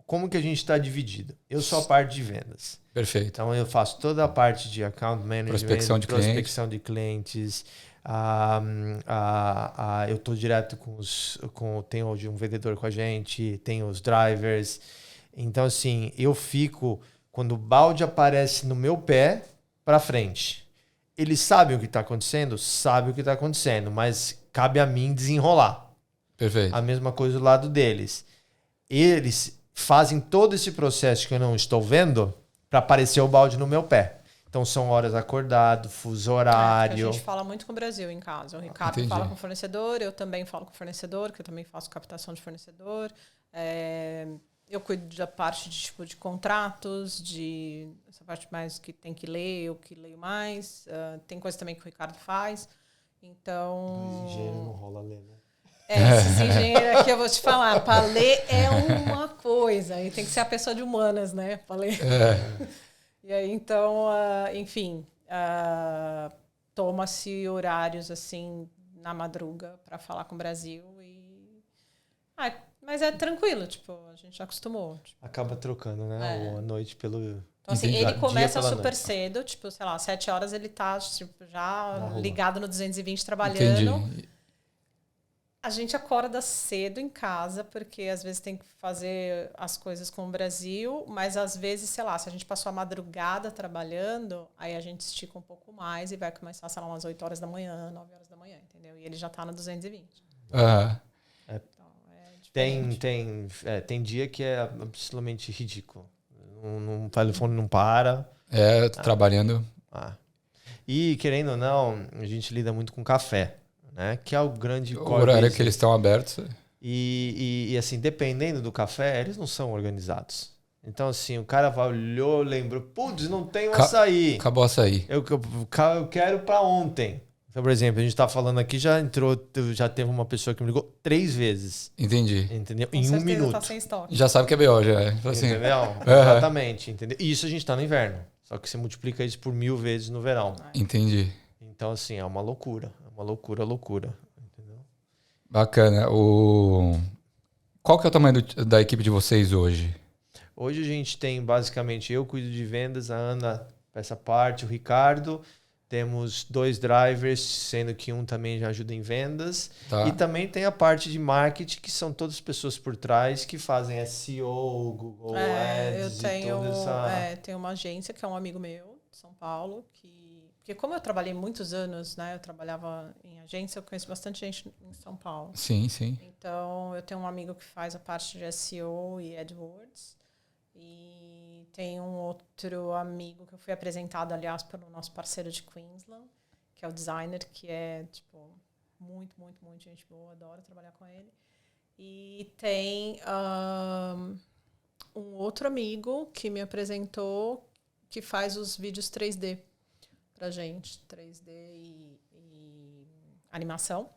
como que a gente está dividido? Eu sou a parte de vendas. Perfeito. Então eu faço toda a parte de account management, prospecção de clientes. Eu estou direto tem hoje um vendedor com a gente, tem os drivers. Então, assim, eu fico, quando o balde aparece no meu pé, para frente. Eles sabem o que está acontecendo? Sabem o que está acontecendo, mas cabe a mim desenrolar. Perfeito. A mesma coisa do lado deles. Eles fazem todo esse processo que eu não estou vendo para aparecer o balde no meu pé. Então, são horas acordado, fuso horário. A gente fala muito com o Brasil em casa. O Ricardo fala com o fornecedor, eu também falo com o fornecedor, que eu também faço captação de fornecedor. Eu cuido da parte de contratos, essa parte mais que tem que ler, eu que leio mais. Tem coisa também que o Ricardo faz. Então... Do engenheiro não rola ler, né? Esse engenheiro aqui eu vou te falar. Para ler é uma coisa. E tem que ser a pessoa de humanas, né? Para ler. E aí, então, enfim, toma-se horários, assim, na madruga para falar com o Brasil. Mas é tranquilo, tipo, a gente já acostumou. Tipo. Acaba trocando, né? A noite pelo... Então, assim, ele começa super cedo, tipo, sei lá, 7 horas ele tá tipo, já ligado no 220 trabalhando. Entendi. A gente acorda cedo em casa, porque às vezes tem que fazer as coisas com o Brasil, mas às vezes, sei lá, se a gente passou a madrugada trabalhando, aí a gente estica um pouco mais e vai começar, sei lá, umas 8 horas da manhã, 9 horas da manhã, entendeu? E ele já tá no 220. Tem dia que é absolutamente ridículo. O telefone não para. Trabalhando. E, querendo ou não, a gente lida muito com café, né? Que é o grande o horário que eles estão abertos. E assim, dependendo do café, eles não são organizados. Então, assim, o cara olhou, lembrou, putz, não tem açaí. Acabou o açaí. Eu quero para ontem. Então, por exemplo, a gente tá falando aqui, já teve uma pessoa que me ligou 3 vezes. Entendi. Entendeu? Com em certeza 1 minuto. Tá sem estoque. Já sabe que é BO, já é. Assim. Entendeu? Exatamente. Entendeu? E isso a gente tá no inverno. Só que você multiplica isso por 1000 vezes no verão. Entendi. Então, assim, é uma loucura. É uma loucura. Entendeu? Bacana. Qual que é o tamanho da equipe de vocês hoje? Hoje a gente tem, basicamente, eu cuido de vendas, a Ana essa parte, o Ricardo. Temos 2 drivers, sendo que um também já ajuda em vendas. Tá. E também tem a parte de marketing, que são todas as pessoas por trás que fazem SEO, Google Ads tenho uma agência que é um amigo meu, de São Paulo, porque como eu trabalhei muitos anos, né? Eu trabalhava em agência, eu conheço bastante gente em São Paulo. Sim, sim. Então, eu tenho um amigo que faz a parte de SEO e AdWords. E tem um outro amigo que eu fui apresentado, aliás, pelo nosso parceiro de Queensland, que é o designer, que é, tipo, muito, muito, muito gente boa, adoro trabalhar com ele. E tem um outro amigo que me apresentou, que faz os vídeos 3D pra gente, 3D e animação.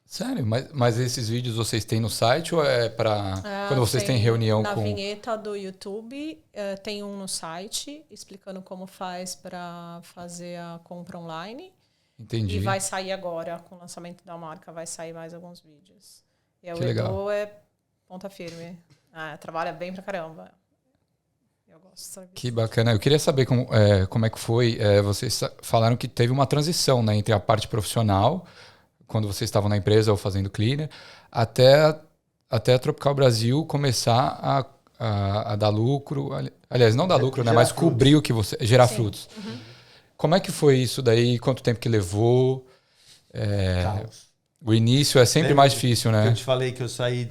Sério? Mas esses vídeos vocês têm no site ou é para quando vocês têm reunião na vinheta do YouTube, tem um no site explicando como faz para fazer a compra online. Entendi. E vai sair agora, com o lançamento da marca, vai sair mais alguns vídeos. E o legal. Edu é ponta firme. Trabalha bem pra caramba. Eu gosto de serviço. Que bacana. Eu queria saber como é que foi. Vocês falaram que teve uma transição, né, entre a parte profissional, quando vocês estavam na empresa ou fazendo cleaner, até a Tropical Brasil começar a dar lucro. Aliás, não dar lucro, né, mas frutos. cobrir o que você... Gerar Sim. frutos. Como é que foi isso daí? Quanto tempo que levou? O início é sempre mais difícil, né? Eu te falei que eu saí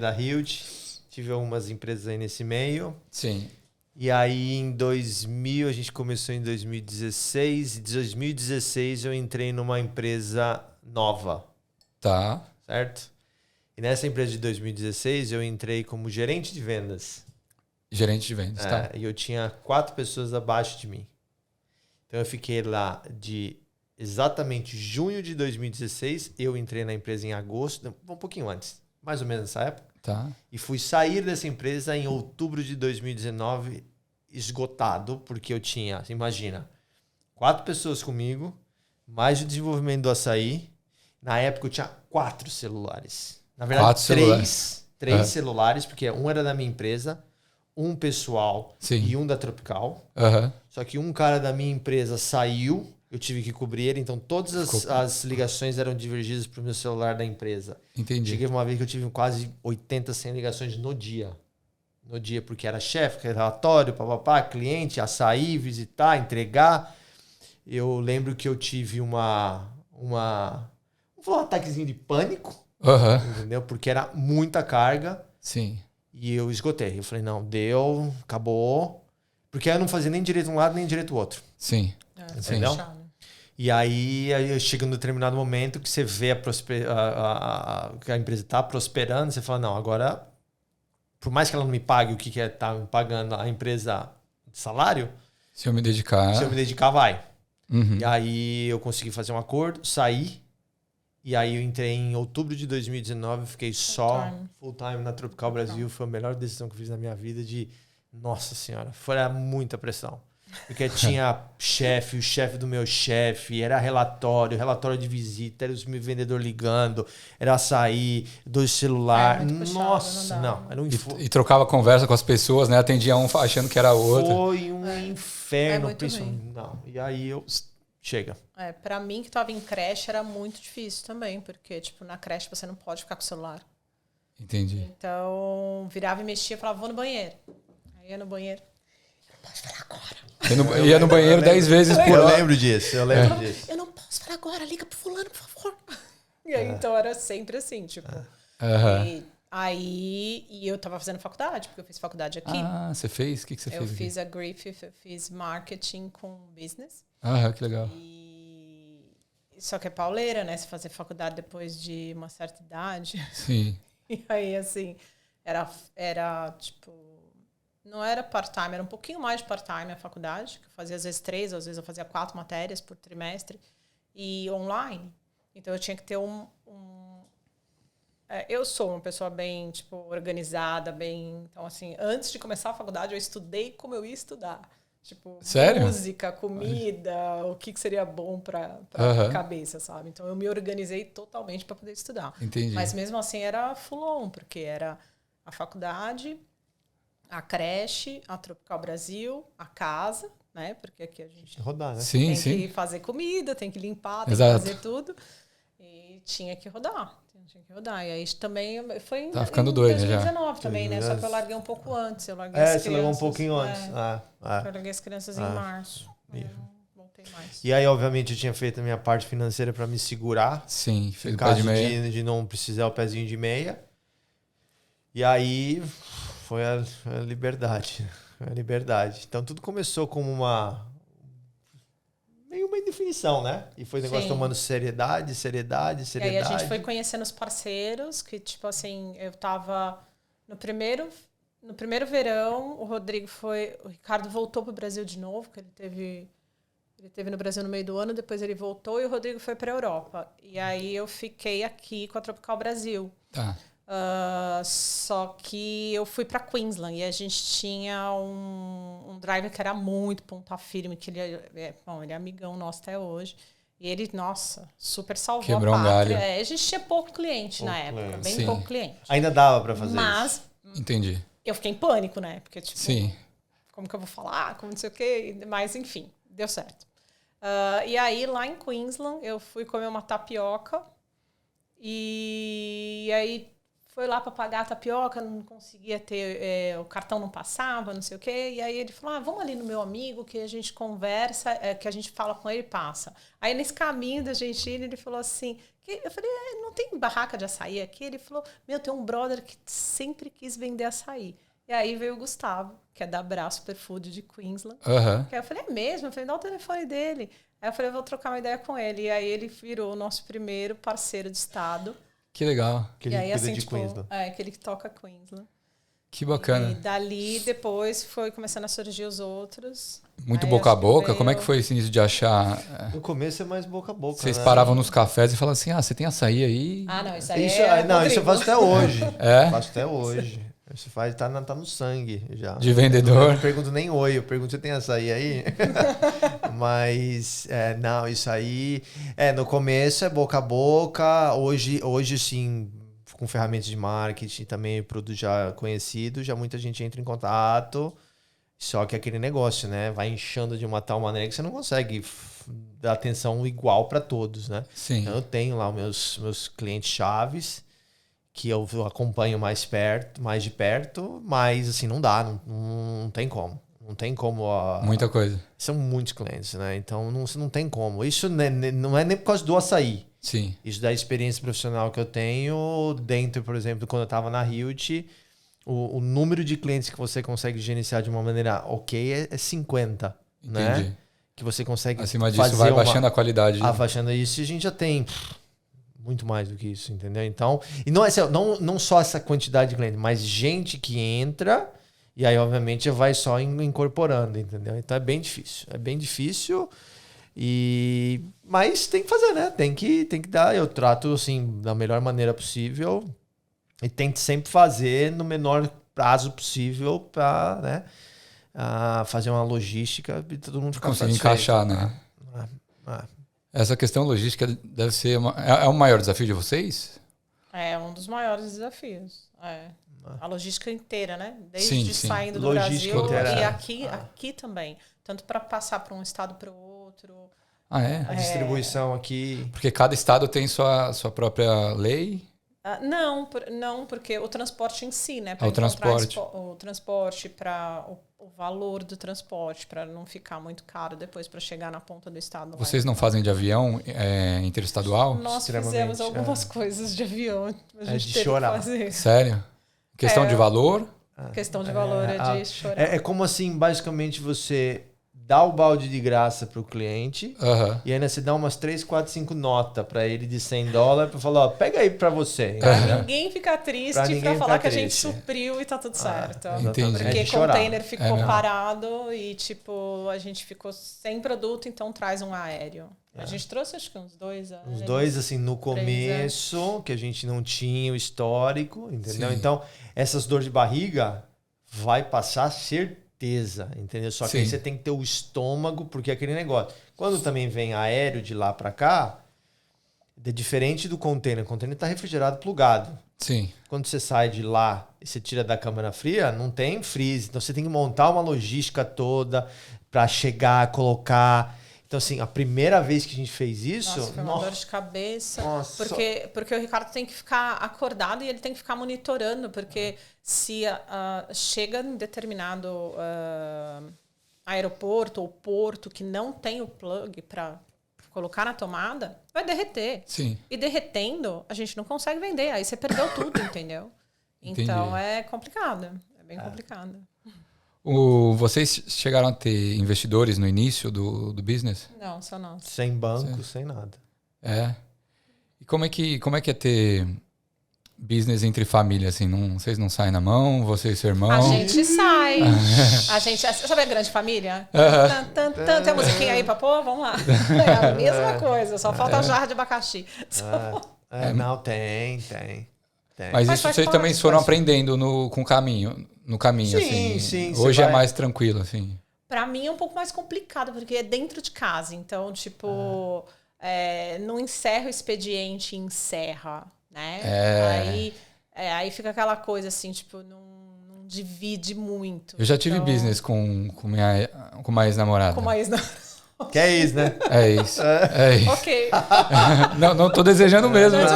da Hilt, tive algumas empresas aí nesse meio. Sim. E aí em 2000, a gente começou em 2016, e de 2016 eu entrei numa empresa nova. Tá. Certo? E nessa empresa de 2016 eu entrei como gerente de vendas. Gerente de vendas, tá. E eu tinha 4 pessoas abaixo de mim. Então eu fiquei lá de exatamente junho de 2016, eu entrei na empresa em agosto, um pouquinho antes, mais ou menos nessa época. Tá. E fui sair dessa empresa em outubro de 2019 esgotado, porque eu tinha, imagina, 4 pessoas comigo, mais o desenvolvimento do açaí. Na época eu tinha 4 celulares. Na verdade, 3 celulares, porque um era da minha empresa, um pessoal e um da Tropical. Só que um cara da minha empresa saiu, eu tive que cobrir ele, então todas as ligações eram divergidas para o meu celular da empresa. Entendi. Cheguei uma vez que eu tive quase 80, 100 ligações no dia. No dia, porque era chefe, relatório, papapá, cliente, açaí, visitar, entregar. Eu lembro que eu tive um ataquezinho de pânico, entendeu? Porque era muita carga. Sim. E eu esgotei. Eu falei, não, deu, acabou. Porque eu não fazia nem direito um lado, nem direito o outro. Sim. Entendeu? E aí chega num determinado momento que você vê que a empresa está prosperando, você fala, não, agora, por mais que ela não me pague o que está me pagando a empresa de salário, se eu me dedicar, vai. E aí eu consegui fazer um acordo, saí, e aí eu entrei em outubro de 2019, fiquei só full time na Tropical Brasil. Foi a melhor decisão que eu fiz na minha vida nossa senhora, foi muita pressão. Porque tinha o chefe do meu chefe, era relatório de visita, era os meus vendedores ligando, era açaí, 2 celulares. Nossa, não. Era e trocava conversa com as pessoas, né? Atendia um achando que era outro. Foi um inferno. Não. E aí chega. Pra mim que tava em creche era muito difícil também, porque tipo, na creche você não pode ficar com o celular. Entendi. Então, virava e mexia e falava, vou no banheiro. Aí ia no banheiro. Posso falar agora? Ia no banheiro 10 vezes por hora. Eu lembro disso. Eu não posso falar agora, liga pro fulano, por favor. E aí, então, era sempre assim, tipo... E eu tava fazendo faculdade, porque eu fiz faculdade aqui. Você fez? O que você fez? Eu fiz a Griffith, eu fiz marketing com business. Que legal. Só que é pauleira, né? Você fazer faculdade depois de uma certa idade. Sim. E aí, assim, era tipo... Não era part-time, era um pouquinho mais de part-time a faculdade, que eu fazia às vezes 3, às vezes eu fazia 4 matérias por trimestre, e online. Então eu tinha que ter eu sou uma pessoa bem, tipo, organizada, bem... Então, assim, antes de começar a faculdade, eu estudei como eu ia estudar. Tipo, sério? Música, comida, o que seria bom pra cabeça, sabe? Então eu me organizei totalmente para poder estudar. Entendi. Mas mesmo assim era full on, porque era a faculdade... A creche, a Tropical Brasil, a casa, né? Porque aqui a gente rodar, né? Sim, tem que fazer comida, tem que limpar, tem Exato. que fazer tudo. E tinha que rodar. E aí também foi em 2019 também, né? Só que eu larguei um pouco antes. Eu larguei você largou um pouquinho antes. Eu larguei as crianças em março. Não voltei mais. E aí, obviamente, eu tinha feito a minha parte financeira para me segurar. Sim, fez o caso de não precisar o pezinho de meia. E aí... Foi a liberdade. Então, tudo começou como meio uma indefinição, né? E foi o negócio tomando seriedade. E aí a gente foi conhecendo os parceiros, que, tipo assim, eu tava... No primeiro verão, o Ricardo voltou pro Brasil de novo, que ele teve no Brasil no meio do ano, depois ele voltou e o Rodrigo foi pra Europa. E aí eu fiquei aqui com a Tropical Brasil. Tá. Só que eu fui para Queensland e a gente tinha um driver que era muito ponta firme, que ele é amigão nosso até hoje. E ele, nossa, super salvou Quebrou a pátria. Um galho. A gente tinha pouco cliente na época, bem pouco cliente. Ainda dava para fazer Mas, isso. Entendi. Eu fiquei em pânico, né? Porque, tipo, Sim. como que eu vou falar, como não sei o quê, mas enfim, deu certo. E aí, lá em Queensland, eu fui comer uma tapioca e aí foi lá para pagar a tapioca, não conseguia ter, o cartão não passava, não sei o quê. E aí ele falou, vamos ali no meu amigo que a gente conversa, que a gente fala com ele e passa. Aí nesse caminho da gente ir, ele falou assim, eu falei, não tem barraca de açaí aqui? Ele falou, tem um brother que sempre quis vender açaí. E aí veio o Gustavo, que é da Brá Superfood de Queensland. Que aí eu falei, é mesmo? Eu falei, dá o telefone dele. Aí eu falei, eu vou trocar uma ideia com ele. E aí ele virou o nosso primeiro parceiro de estado. Que legal. Que ele cuida de Queensland. Que ele toca Queensland. Que bacana. E dali, depois, foi começando a surgir os outros. Muito boca a boca? Como é que foi esse início de achar? No começo é mais boca a boca. Vocês paravam nos cafés e falavam assim, você tem açaí aí? Não, isso aí isso eu faço até hoje. É? Faço até hoje. Isso tá no sangue já. De vendedor. Eu não pergunto nem oi, eu pergunto, você tem açaí aí? Mas, não, isso aí... no começo é boca a boca. Hoje sim, com ferramentas de marketing, também produto já conhecido, já muita gente entra em contato. Só que aquele negócio, né? Vai inchando de uma tal maneira que você não consegue dar atenção igual para todos, né? Sim. Então, eu tenho lá os meus clientes chaves, que eu acompanho mais de perto, mas assim, não dá, não tem como. Não tem como... Muita coisa. São muitos clientes, né? Então não tem como. Isso não é nem por causa do açaí. Sim. Isso da experiência profissional que eu tenho dentro, por exemplo, quando eu estava na Hilt, o número de clientes que você consegue gerenciar de uma maneira ok é 50. Entendi. Né? Que você consegue acima disso vai baixando a qualidade. Baixando isso, a gente já tem... muito mais do que isso, entendeu? Então, e não só essa quantidade de clientes, mas gente que entra e aí, obviamente, vai só incorporando, entendeu? Então, é bem difícil, mas tem que fazer, né? Tem que dar, eu trato, assim, da melhor maneira possível e tento sempre fazer no menor prazo possível para, né, fazer uma logística e todo mundo ficar conseguir encaixar, né? Essa questão logística deve ser é o maior desafio de vocês? É um dos maiores desafios. A logística inteira, né? Desde saindo do Brasil e aqui também. Tanto para passar para um estado para o outro. A distribuição aqui... Porque cada estado tem sua própria lei? Não, porque o transporte em si, né? O transporte. O transporte para... O valor do transporte, para não ficar muito caro depois para chegar na ponta do estado. Vocês não fazem de avião interestadual? Nós fizemos algumas coisas de avião. A gente de chorar. Que fazer. Sério? Questão de valor? Questão de valor de chorar. É como assim, basicamente, você dá o balde de graça para o cliente e ainda você dá umas 3, 4, 5 notas para ele de $100 para falar, pega aí para você. Para ninguém ficar triste, para falar que a gente supriu e tá tudo certo. Entendi. Porque o container ficou parado e tipo, a gente ficou sem produto, então traz um aéreo. A gente trouxe acho que uns 2 anos. Uns 2, assim, no começo, que a gente não tinha o histórico, entendeu? Sim. Então, essas dores de barriga vai passar certeza, entendeu? Só que aí você tem que ter o estômago, porque é aquele negócio. Quando também vem aéreo de lá para cá, é diferente do container. O container está refrigerado, plugado. Sim. Quando você sai de lá e você tira da câmara fria, não tem freeze. Então, você tem que montar uma logística toda para chegar, colocar... Então, assim, a primeira vez que a gente fez isso... Nossa, foi uma dor de cabeça. Nossa. Porque o Ricardo tem que ficar acordado e ele tem que ficar monitorando. Porque se chega em determinado aeroporto ou porto que não tem o plug para colocar na tomada, vai derreter. Sim. E derretendo, a gente não consegue vender. Aí você perdeu tudo, entendeu? Então, Entendi. é complicado. É bem complicado. Vocês chegaram a ter investidores no início do business? Não, só nós. Sem banco, sem nada. E como é que é ter business entre família, assim? Vocês não saem na mão? Você e seu irmão? A gente sai. Sabe a grande família? Tem a musiquinha aí pra pôr? Vamos lá. É a mesma coisa, só falta a jarra de abacaxi. Não, tem. Mas isso vocês também foram aprendendo com o caminho. No caminho, sim, assim. Sim, hoje é mais tranquilo, assim. Pra mim é um pouco mais complicado, porque é dentro de casa. Então, tipo, não encerra o expediente, encerra, né? Aí fica aquela coisa assim, tipo, não divide muito. Eu já tive business com uma ex-namorada. Com uma ex-namorada. Que é isso, né? É isso. É isso. Ok. Não tô desejando mesmo. Não.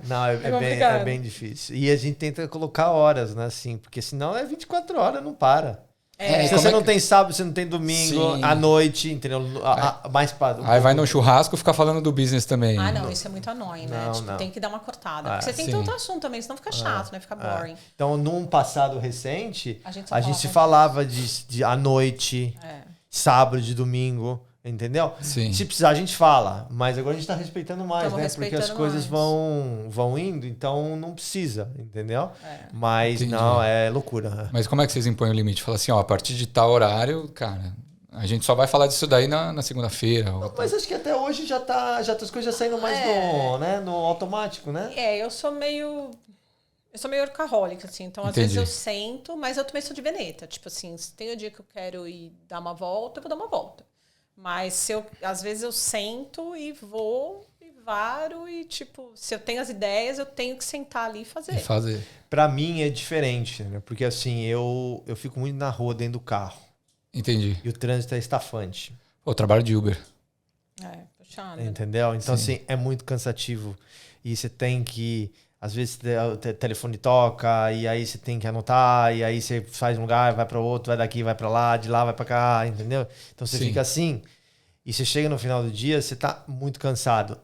Não, é bem difícil. E a gente tenta colocar horas, né? Assim, porque senão é 24 horas, não para. Se você não tem sábado, você não tem domingo, à noite, entendeu? Mais para. Aí vai no churrasco ficar falando do business também. Não, isso é muito annoying, né? Tem que dar uma cortada. Porque você tem tanto assunto também, senão fica chato, né? Fica boring. Então, num passado recente, a gente falava de à noite, sábado, de domingo, entendeu? Sim. Se precisar, a gente fala. Mas agora a gente tá respeitando mais, né? Porque as coisas vão indo, então não precisa, entendeu? Mas entendi. Não, é loucura. Mas como é que vocês impõem o limite? Fala assim, ó, a partir de tal horário, cara, a gente só vai falar disso daí na segunda-feira. Mas acho que até hoje já as coisas já saindo mais no automático, né? Eu sou meio workaholic, assim. Então, às vezes eu sento, mas eu também sou de veneta. Tipo assim, se tem o dia que eu quero ir dar uma volta, eu vou dar uma volta. Mas às vezes eu sento e vou e varo e, tipo, se eu tenho as ideias, eu tenho que sentar ali e fazer. Pra mim é diferente, né? Porque assim, eu fico muito na rua, dentro do carro. Entendi. E o trânsito é estafante. Pô, trabalho de Uber. Puxado. Entendeu? Então, assim, é muito cansativo. E você tem que... Às vezes o telefone toca, e aí você tem que anotar, e aí você faz um lugar, vai para outro, vai daqui, vai para lá, de lá vai para cá, entendeu? Então você fica assim, e você chega no final do dia, você tá muito cansado.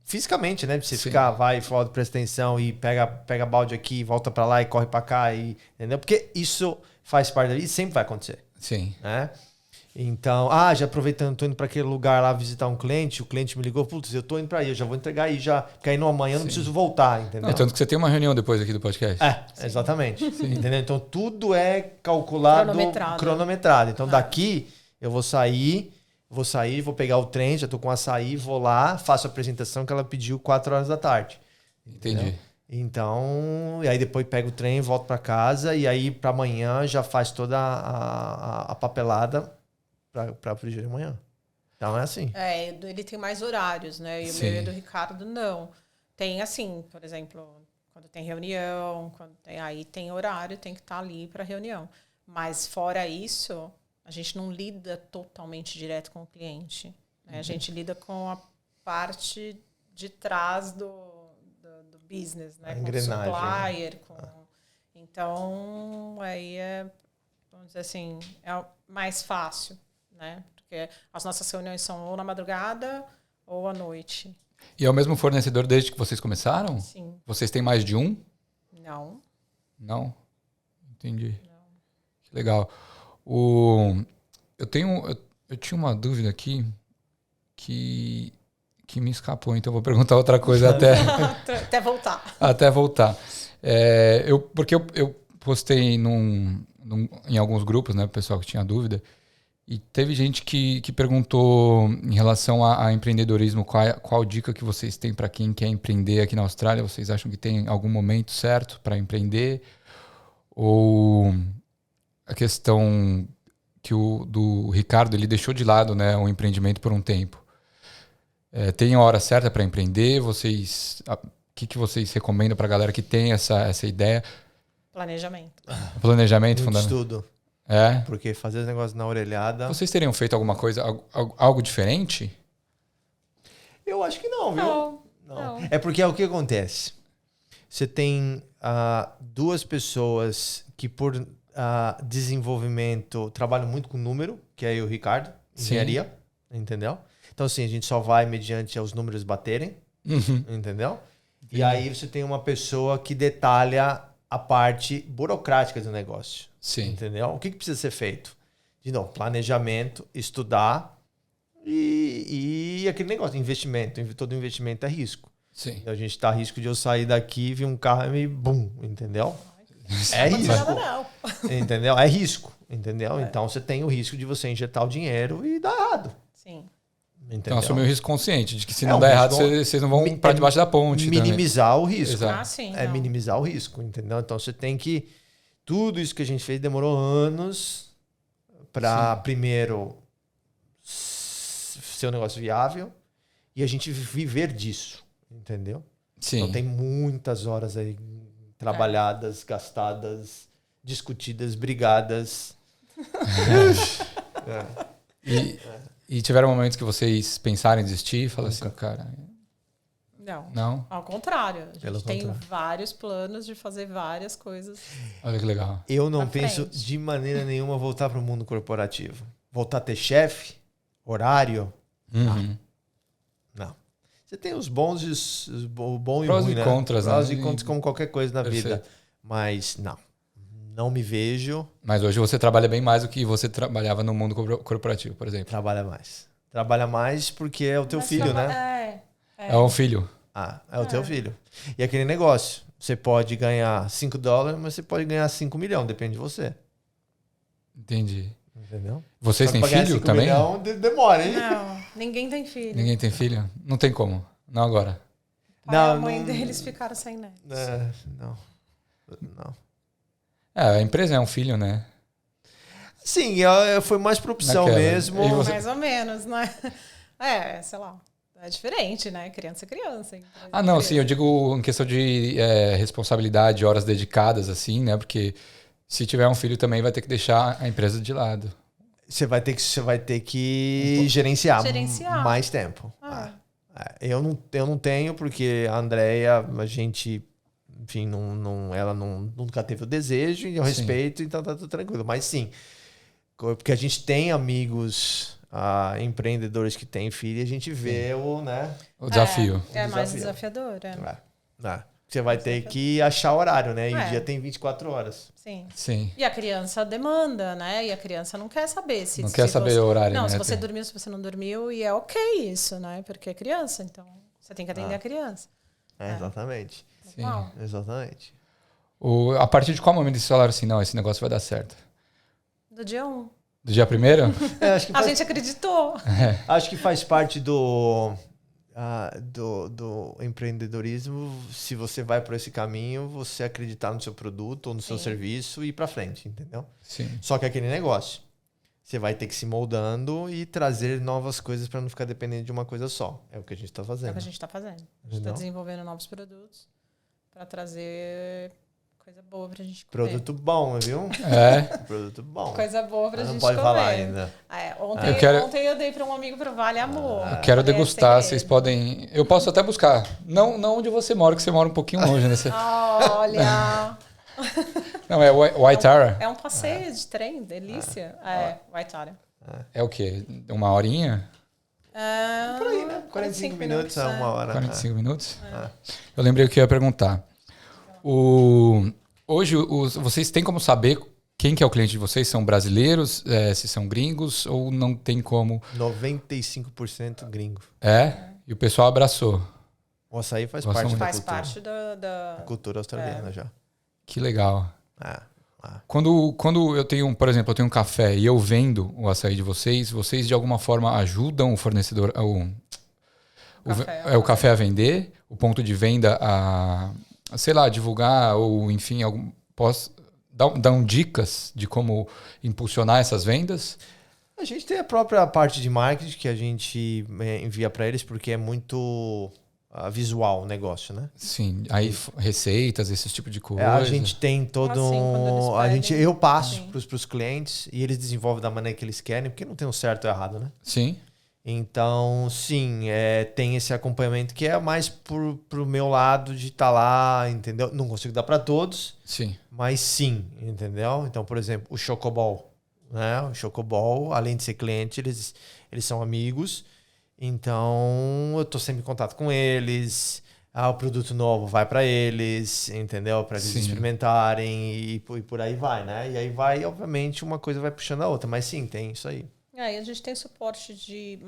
Fisicamente, né? Você ficar, vai, volta, presta atenção, e pega balde aqui, volta para lá e corre para cá, entendeu? Porque isso faz parte da vida e sempre vai acontecer. Sim. Né? Então, já aproveitando, tô indo para aquele lugar lá visitar um cliente, o cliente me ligou, putz, eu tô indo para aí, eu já vou entregar aí já, porque aí no amanhã eu não preciso voltar, entendeu? Tanto que você tem uma reunião depois aqui do podcast. Exatamente. Entendeu? Então tudo é calculado, cronometrado. Então daqui eu vou sair, vou pegar o trem, já tô com açaí, vou lá, faço a apresentação que ela pediu 4 horas da tarde. Entendi. Entendeu? Então, e aí depois pego o trem, volto para casa, e aí para amanhã já faz toda a papelada para o dia de amanhã. Então é assim. Ele tem mais horários, né? E o meu e do Ricardo não. Tem assim, por exemplo, quando tem reunião, aí tem horário, tem que estar ali para reunião. Mas fora isso, a gente não lida totalmente direto com o cliente. Né? A gente lida com a parte de trás do business, né? Com o supplier. Então, aí vamos dizer assim, é mais fácil. Né? Porque as nossas reuniões são ou na madrugada ou à noite. E é o mesmo fornecedor desde que vocês começaram? Sim. Vocês têm mais de um? Não. Não? Entendi. Não. Que legal. Eu tinha uma dúvida aqui que me escapou, então eu vou perguntar outra coisa até voltar. Até voltar. Porque eu postei em alguns grupos, né, o pessoal que tinha dúvida. E teve gente que perguntou em relação a empreendedorismo, qual dica que vocês têm para quem quer empreender aqui na Austrália? Vocês acham que tem algum momento certo para empreender? Ou a questão que do Ricardo, ele deixou de lado, né, o empreendimento por um tempo. Tem a hora certa para empreender? O que vocês recomendam para a galera que tem essa ideia? Planejamento. Planejamento fundamental. Estudo. Porque fazer os negócios na orelhada... Vocês teriam feito alguma coisa, algo diferente? Eu acho que não, viu? Não. É porque o que acontece? Você tem 2 pessoas que por desenvolvimento trabalham muito com número, que é eu e o Ricardo, engenharia, entendeu? Então assim, a gente só vai mediante os números baterem, entendeu? E aí você tem uma pessoa que detalha a parte burocrática do negócio. Sim. Entendeu? O que precisa ser feito? De novo, planejamento, estudar e aquele negócio, investimento. Todo investimento é risco. Sim. Então, a gente tá a risco de eu sair daqui, vir um carro e bum, entendeu? É risco. Entendeu? É risco, entendeu? Então você tem o risco de você injetar o dinheiro e dar errado. Sim. Entendeu? Então assumir o risco consciente, de que se não der errado, vocês não vão para debaixo da ponte. Minimizar também. O risco. Sim, minimizar o risco, entendeu? Então você tem que... Tudo isso que a gente fez demorou anos para primeiro ser um negócio viável e a gente viver disso, entendeu? Sim. Então tem muitas horas aí trabalhadas, gastadas, discutidas, brigadas. E tiveram momentos que vocês pensaram em desistir e falaram assim, cara... Não. Ao contrário. A gente tem vários planos de fazer várias coisas. Olha que legal. Eu não penso de maneira nenhuma voltar para o mundo corporativo. Voltar a ter chefe, horário. Não. Você tem os bons e o bom e o ruim, né? Contras, prós e contras como qualquer coisa na vida. Mas não me vejo. Mas hoje você trabalha bem mais do que você trabalhava no mundo corporativo, por exemplo. Trabalha mais porque é o teu filho, né? É um filho. É o teu filho. E aquele negócio, você pode ganhar $5, mas você pode ganhar 5 milhões, depende de você. Entendi. Entendeu? Vocês têm filho também? Milhão, demora, hein? Não, ninguém tem filho. Ninguém tem filho? Não tem como. Não agora. A mãe deles ficaram sem netos. Não. A empresa é um filho, né? Sim, foi mais por opção mesmo. Mais ou menos, né? Sei lá. É diferente, né? Criança é criança. Não, sim, eu digo em questão de responsabilidade, horas dedicadas, assim, né? Porque se tiver um filho também vai ter que deixar a empresa de lado. Você vai ter que gerenciar mais tempo. Eu não tenho, porque a Andrea, a gente, enfim, ela nunca teve o desejo, e eu respeito, então tá tudo tranquilo. Mas sim, porque a gente tem amigos... empreendedores que têm filho, a gente vê o desafio. Mais desafiador. Você vai ter que achar horário, né? E o dia tem 24 horas. Sim. E a criança demanda, né? E a criança não quer saber se... Não quer saber o horário, não, né? Se você dormiu, se você não dormiu, e é ok isso, né? Porque é criança, então você tem que atender a criança. Exatamente. Sim. Exatamente. A partir de qual momento eles falaram assim, não, esse negócio vai dar certo? Do dia 1. Do dia 1º? A gente acreditou. Acho que faz parte do empreendedorismo. Se você vai por esse caminho, você acreditar no seu produto ou no seu serviço e ir para frente, entendeu? Sim. Só que é aquele negócio. Você vai ter que se moldando e trazer novas coisas para não ficar dependendo de uma coisa só. É o que a gente está fazendo. É o que a gente está fazendo. A gente está desenvolvendo novos produtos para trazer... coisa boa pra gente comer. Produto bom, viu? Produto bom. Coisa boa pra gente comer. Não pode falar ainda. Ontem eu dei pra um amigo pro Vale Amor. Eu quero degustar, vocês podem... Eu posso até buscar. Não onde você mora, que você mora um pouquinho longe, né? Olha... Não, é Waitara? É um passeio de trem, delícia. Waitara. É o quê? Uma horinha? Por aí, né? 45 minutos a 1 hora. 45 minutos? Eu lembrei o que eu ia perguntar. Hoje, vocês têm como saber quem que é o cliente de vocês? São brasileiros? Se são gringos? Ou não tem como? 95% gringo. E o pessoal abraçou. O açaí faz parte da cultura australiana já. Que legal. Quando eu tenho, por exemplo, eu tenho um café e eu vendo o açaí de vocês de alguma forma ajudam o fornecedor, o café a vender, o ponto de venda a sei lá, divulgar ou, enfim, dão dicas de como impulsionar essas vendas? A gente tem a própria parte de marketing que a gente envia para eles, porque é muito visual o negócio, né? Sim, aí receitas, esse tipo de coisa. A gente tem todo eu passo para os clientes e eles desenvolvem da maneira que eles querem, porque não tem um certo ou errado, né? Sim. Então, sim, tem esse acompanhamento que é mais pro meu lado de estar lá, entendeu? Não consigo dar para todos, mas sim, entendeu? Então, por exemplo, o Chocobol, né? O Chocobol, além de ser cliente, eles são amigos, então eu tô sempre em contato com eles, o produto novo vai para eles, entendeu? Para eles experimentarem e por aí vai, né? E aí vai, obviamente, uma coisa vai puxando a outra, mas sim, tem isso aí. E a gente tem suporte de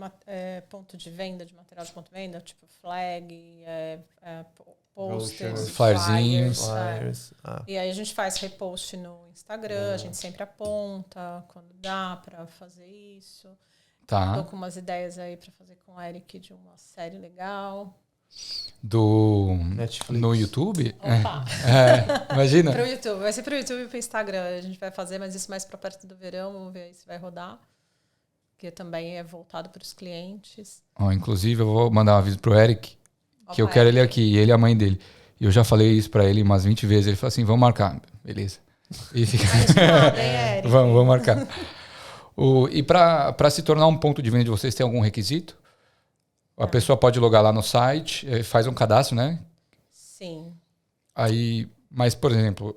ponto de venda, de material de ponto de venda, tipo flag, posters, flyerzinhos. E aí a gente faz repost no Instagram, a gente sempre aponta quando dá para fazer isso. Tô com umas ideias aí para fazer com o Eric de uma série legal. Do Netflix. No YouTube? Opa! Imagina. Pro YouTube. Vai ser pro YouTube e pro Instagram. A gente vai fazer, mas isso mais para perto do verão. Vamos ver aí se vai rodar. Que também é voltado para os clientes. Inclusive, eu vou mandar um aviso pro Eric, que eu quero ele aqui, ele e a mãe dele. E eu já falei isso para ele umas 20 vezes. Ele falou assim, vamos marcar. Beleza. E fica... vamos marcar. E para se tornar um ponto de venda de vocês, tem algum requisito? A pessoa pode logar lá no site, faz um cadastro, né? Sim. Aí, mas, por exemplo,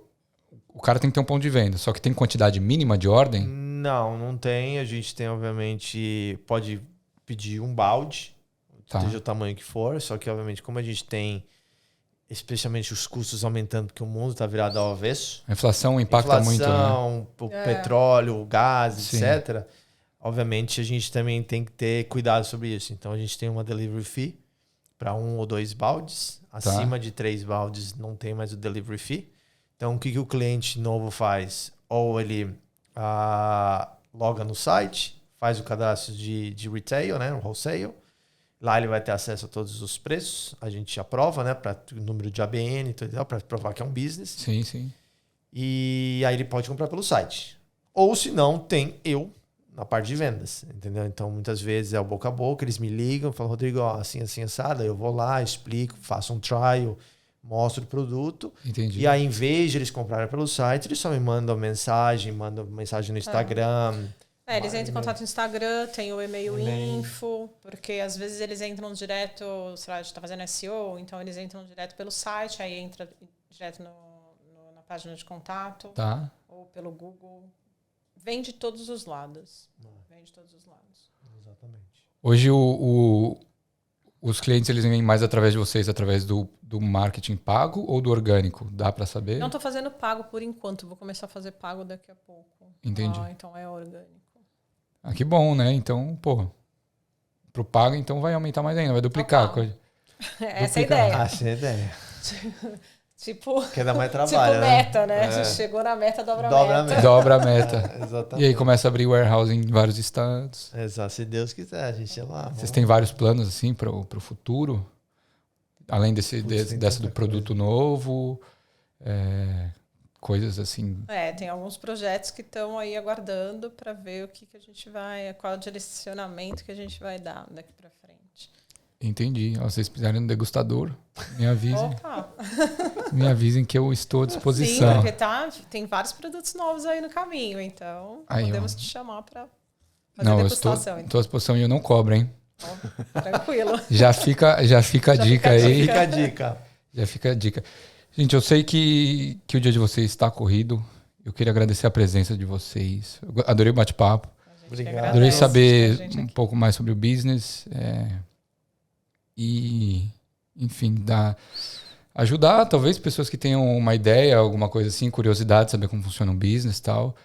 o cara tem que ter um ponto de venda, só que tem quantidade mínima de ordem? Não tem. A gente tem, obviamente, pode pedir um balde, seja o tamanho que for, só que, obviamente, como a gente tem, especialmente os custos aumentando, porque o mundo está virado ao avesso. A inflação impacta muito, né? O petróleo, o gás, etc. Obviamente, a gente também tem que ter cuidado sobre isso. Então, a gente tem uma delivery fee para 1 ou 2 baldes. Acima de 3 baldes não tem mais o delivery fee. Então, o que o cliente novo faz? Ou ele loga no site, faz o cadastro de retail, né, o wholesale. Lá ele vai ter acesso a todos os preços. A gente aprova, né, para o número de ABN e tudo, para provar que é um business. Sim, sim. E aí ele pode comprar pelo site. Ou se não, tem eu na parte de vendas, entendeu? Então, muitas vezes é o boca a boca, eles me ligam, falam, Rodrigo, ó, assim, assado, eu vou lá, explico, faço um trial, mostro o produto. Entendi. E aí, em vez de eles comprarem pelo site, eles só me mandam mensagem no Instagram. Eles entram em contato no Instagram, tem o e-mail info, porque às vezes eles entram direto, sei lá, a gente está fazendo SEO, então eles entram direto pelo site, aí entra direto na página de contato, ou pelo Google. Vem de todos os lados. Exatamente. Hoje os clientes eles vêm mais através de vocês, através do marketing pago ou do orgânico? Dá para saber? Não estou fazendo pago por enquanto. Vou começar a fazer pago daqui a pouco. Entendi. Então é orgânico. Que bom, né? Então, pro pago então vai aumentar mais ainda, vai duplicar. Essa é a ideia. Essa é a ideia. Tipo, quer dar mais trabalho, meta, né? A gente chegou na meta, dobra a meta. Dobra a meta. Exatamente. E aí começa a abrir warehouse em vários estados. Exato, se Deus quiser, a gente é lá. Vocês têm vários planos assim para o futuro? Além dessa do produto novo, coisas assim. Tem alguns projetos que estão aí aguardando para ver o que a gente vai, qual o direcionamento que a gente vai dar daqui para frente. Entendi. Se vocês precisarem um degustador, me avisem. Me avisem que eu estou à disposição. Sim, porque tem vários produtos novos aí no caminho, então podemos te chamar para fazer a degustação. Estou à disposição e eu não cobro, hein? Tranquilo. Já fica a dica aí. Já fica a dica. Gente, eu sei que o dia de vocês está corrido. Eu queria agradecer a presença de vocês. Eu adorei o bate-papo. Obrigado. Adorei saber um pouco mais sobre o business. E, enfim, ajudar talvez pessoas que tenham uma ideia, alguma coisa assim, curiosidade, saber como funciona um business e tal.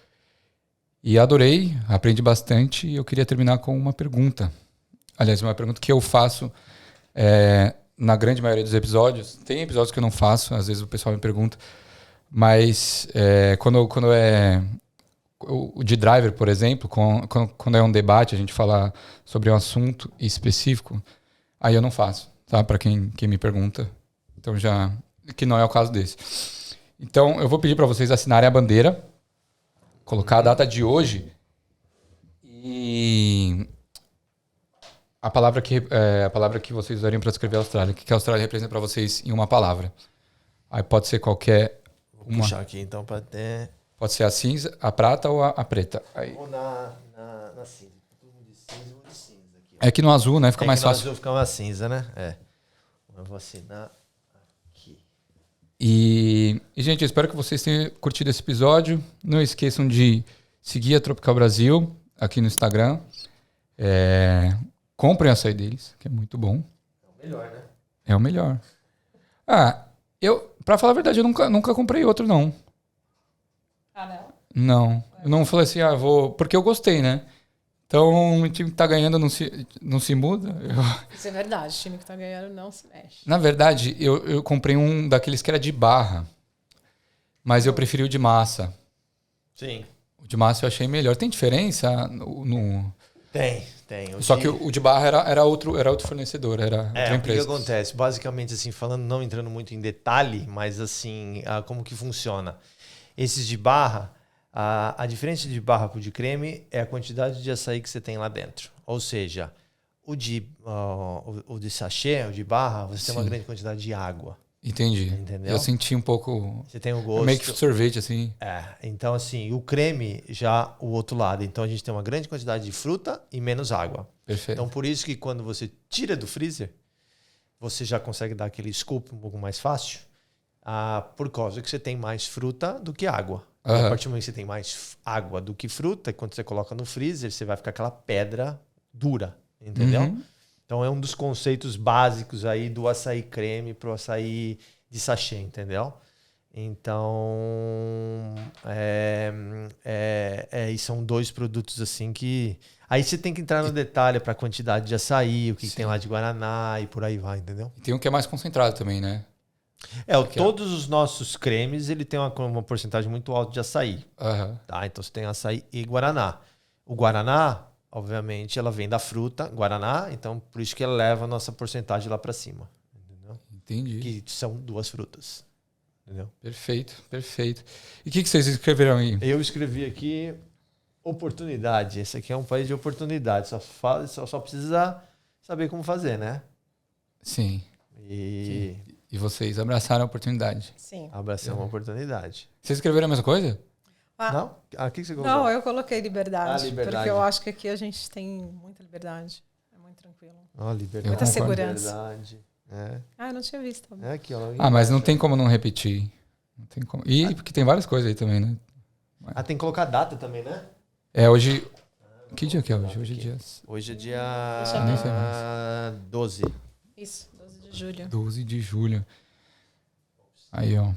E adorei, aprendi bastante e eu queria terminar com uma pergunta. Aliás, uma pergunta que eu faço na grande maioria dos episódios. Tem episódios que eu não faço, às vezes o pessoal me pergunta, mas quando é o de driver, por exemplo, quando é um debate, a gente fala sobre um assunto específico, aí eu não faço, tá? Para quem me pergunta. Então que não é o caso desse. Então eu vou pedir para vocês assinarem a bandeira, colocar a data de hoje e a palavra que vocês usariam para descrever a Austrália. O que a Austrália representa para vocês em uma palavra? Aí pode ser qualquer Vou puxar aqui então para ter. Pode ser a cinza, a prata ou a preta. Aí. Ou na cinza. Todo mundo de cinza, vou de cinza aqui. É que no azul, né? Fica mais fácil. No azul fica uma cinza, né? Eu vou assinar aqui. E, gente, eu espero que vocês tenham curtido esse episódio. Não esqueçam de seguir a Tropical Brasil aqui no Instagram. Comprem açaí deles, que é muito bom. É o melhor, né? É o melhor. Pra falar a verdade, eu nunca comprei outro, não. Não? Não. Eu não falei assim, vou... Porque eu gostei, né? Então, o time que tá ganhando não se muda. Isso é verdade. O time que tá ganhando não se mexe. Na verdade, eu comprei um daqueles que era de barra. Mas eu preferi o de massa. Sim. O de massa eu achei melhor. Tem diferença no... Tem. Só que o de barra era outro fornecedor, era outra empresa. O que acontece? Basicamente, assim, falando, não entrando muito em detalhe, mas assim, como que funciona? Esses de barra, a diferença de barra para o de creme é a quantidade de açaí que você tem lá dentro. Ou seja, o de sachê, o de barra, você tem uma grande quantidade de água. Entendi. Entendeu? Eu senti um pouco... Você tem o gosto. Meio que sorvete, assim. Então assim, o creme já o outro lado. Então a gente tem uma grande quantidade de fruta e menos água. Perfeito. Então por isso que quando você tira do freezer, você já consegue dar aquele scoop um pouco mais fácil, por causa que você tem mais fruta do que água. E a partir do momento que você tem mais água do que fruta, quando você coloca no freezer, você vai ficar aquela pedra dura, entendeu? Então é um dos conceitos básicos aí do açaí creme pro açaí de sachê, entendeu? Então, e são 2 produtos assim que... Aí você tem que entrar no detalhe para a quantidade de açaí, o que tem lá de guaraná e por aí vai, entendeu? E tem um que é mais concentrado também, né? Todos os nossos cremes, ele tem uma porcentagem muito alta de açaí. Tá? Então você tem açaí e guaraná. O guaraná, obviamente, ela vem da fruta, guaraná, então por isso que ela leva a nossa porcentagem lá para cima. Entendeu? Entendi. Que são 2 frutas. Entendeu? Perfeito, perfeito. E o que vocês escreveram aí? Eu escrevi aqui oportunidade. Esse aqui é um país de oportunidade. Só precisa saber como fazer, né? Sim. E vocês abraçaram a oportunidade. Sim. Abraçamos uma oportunidade. Vocês escreveram a mesma coisa? Não? O que você colocou? Não, eu coloquei liberdade. Liberdade. Porque eu acho que aqui a gente tem muita liberdade. É muito tranquilo. Liberdade. Muita segurança. Liberdade. Eu não tinha visto. Aqui, ó, mas não tem como não repetir. Não tem como. E porque tem várias coisas aí também, né? Tem que colocar data também, né? Hoje... Que dia que é hoje? Hoje é dia... Nem sei mais. 12. Isso, 12 de julho. 12 de julho. Aí, ó.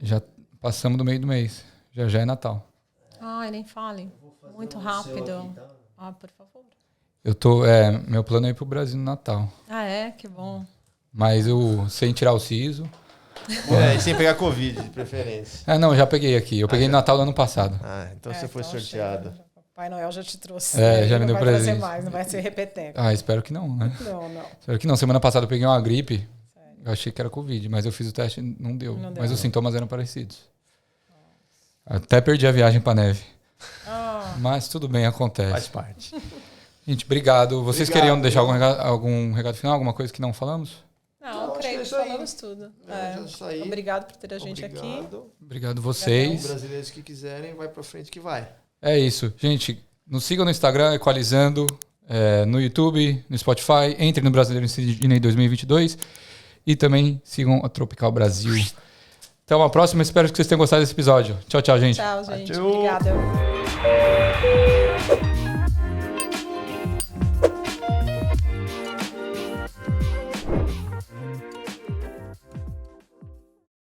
Já passamos do meio do mês. Já é Natal. Nem fale. Muito rápido. Por favor. Eu tô... meu plano é ir pro Brasil no Natal. Que bom. Mas sem tirar o siso. E sem pegar Covid, de preferência. Não, já peguei aqui. Eu peguei no Natal do ano passado. Então você foi sorteado. Pai Noel já te trouxe. Já me deu presente. Não vai trazer mais, não vai ser repeteco. Espero que não, né? Não. Espero que não. Semana passada eu peguei uma gripe. Sério? Eu achei que era Covid, mas eu fiz o teste e não deu. Mas os sintomas eram parecidos. Até perdi a viagem pra neve. Mas tudo bem, acontece. Faz parte. Gente, obrigado. Vocês queriam deixar algum recado final? Alguma coisa que não falamos? Não, creio que falamos tudo. Obrigado por ter a gente aqui. Obrigado vocês. Os brasileiros que quiserem, vai pra frente que vai. É isso. Gente, nos sigam no Instagram, Equalizando, no YouTube, no Spotify. Entre no Brasileiro Incidine 2022 e também sigam a Tropical Brasil. Até uma próxima. Espero que vocês tenham gostado desse episódio. Tchau, gente. Tchau, gente. Obrigada.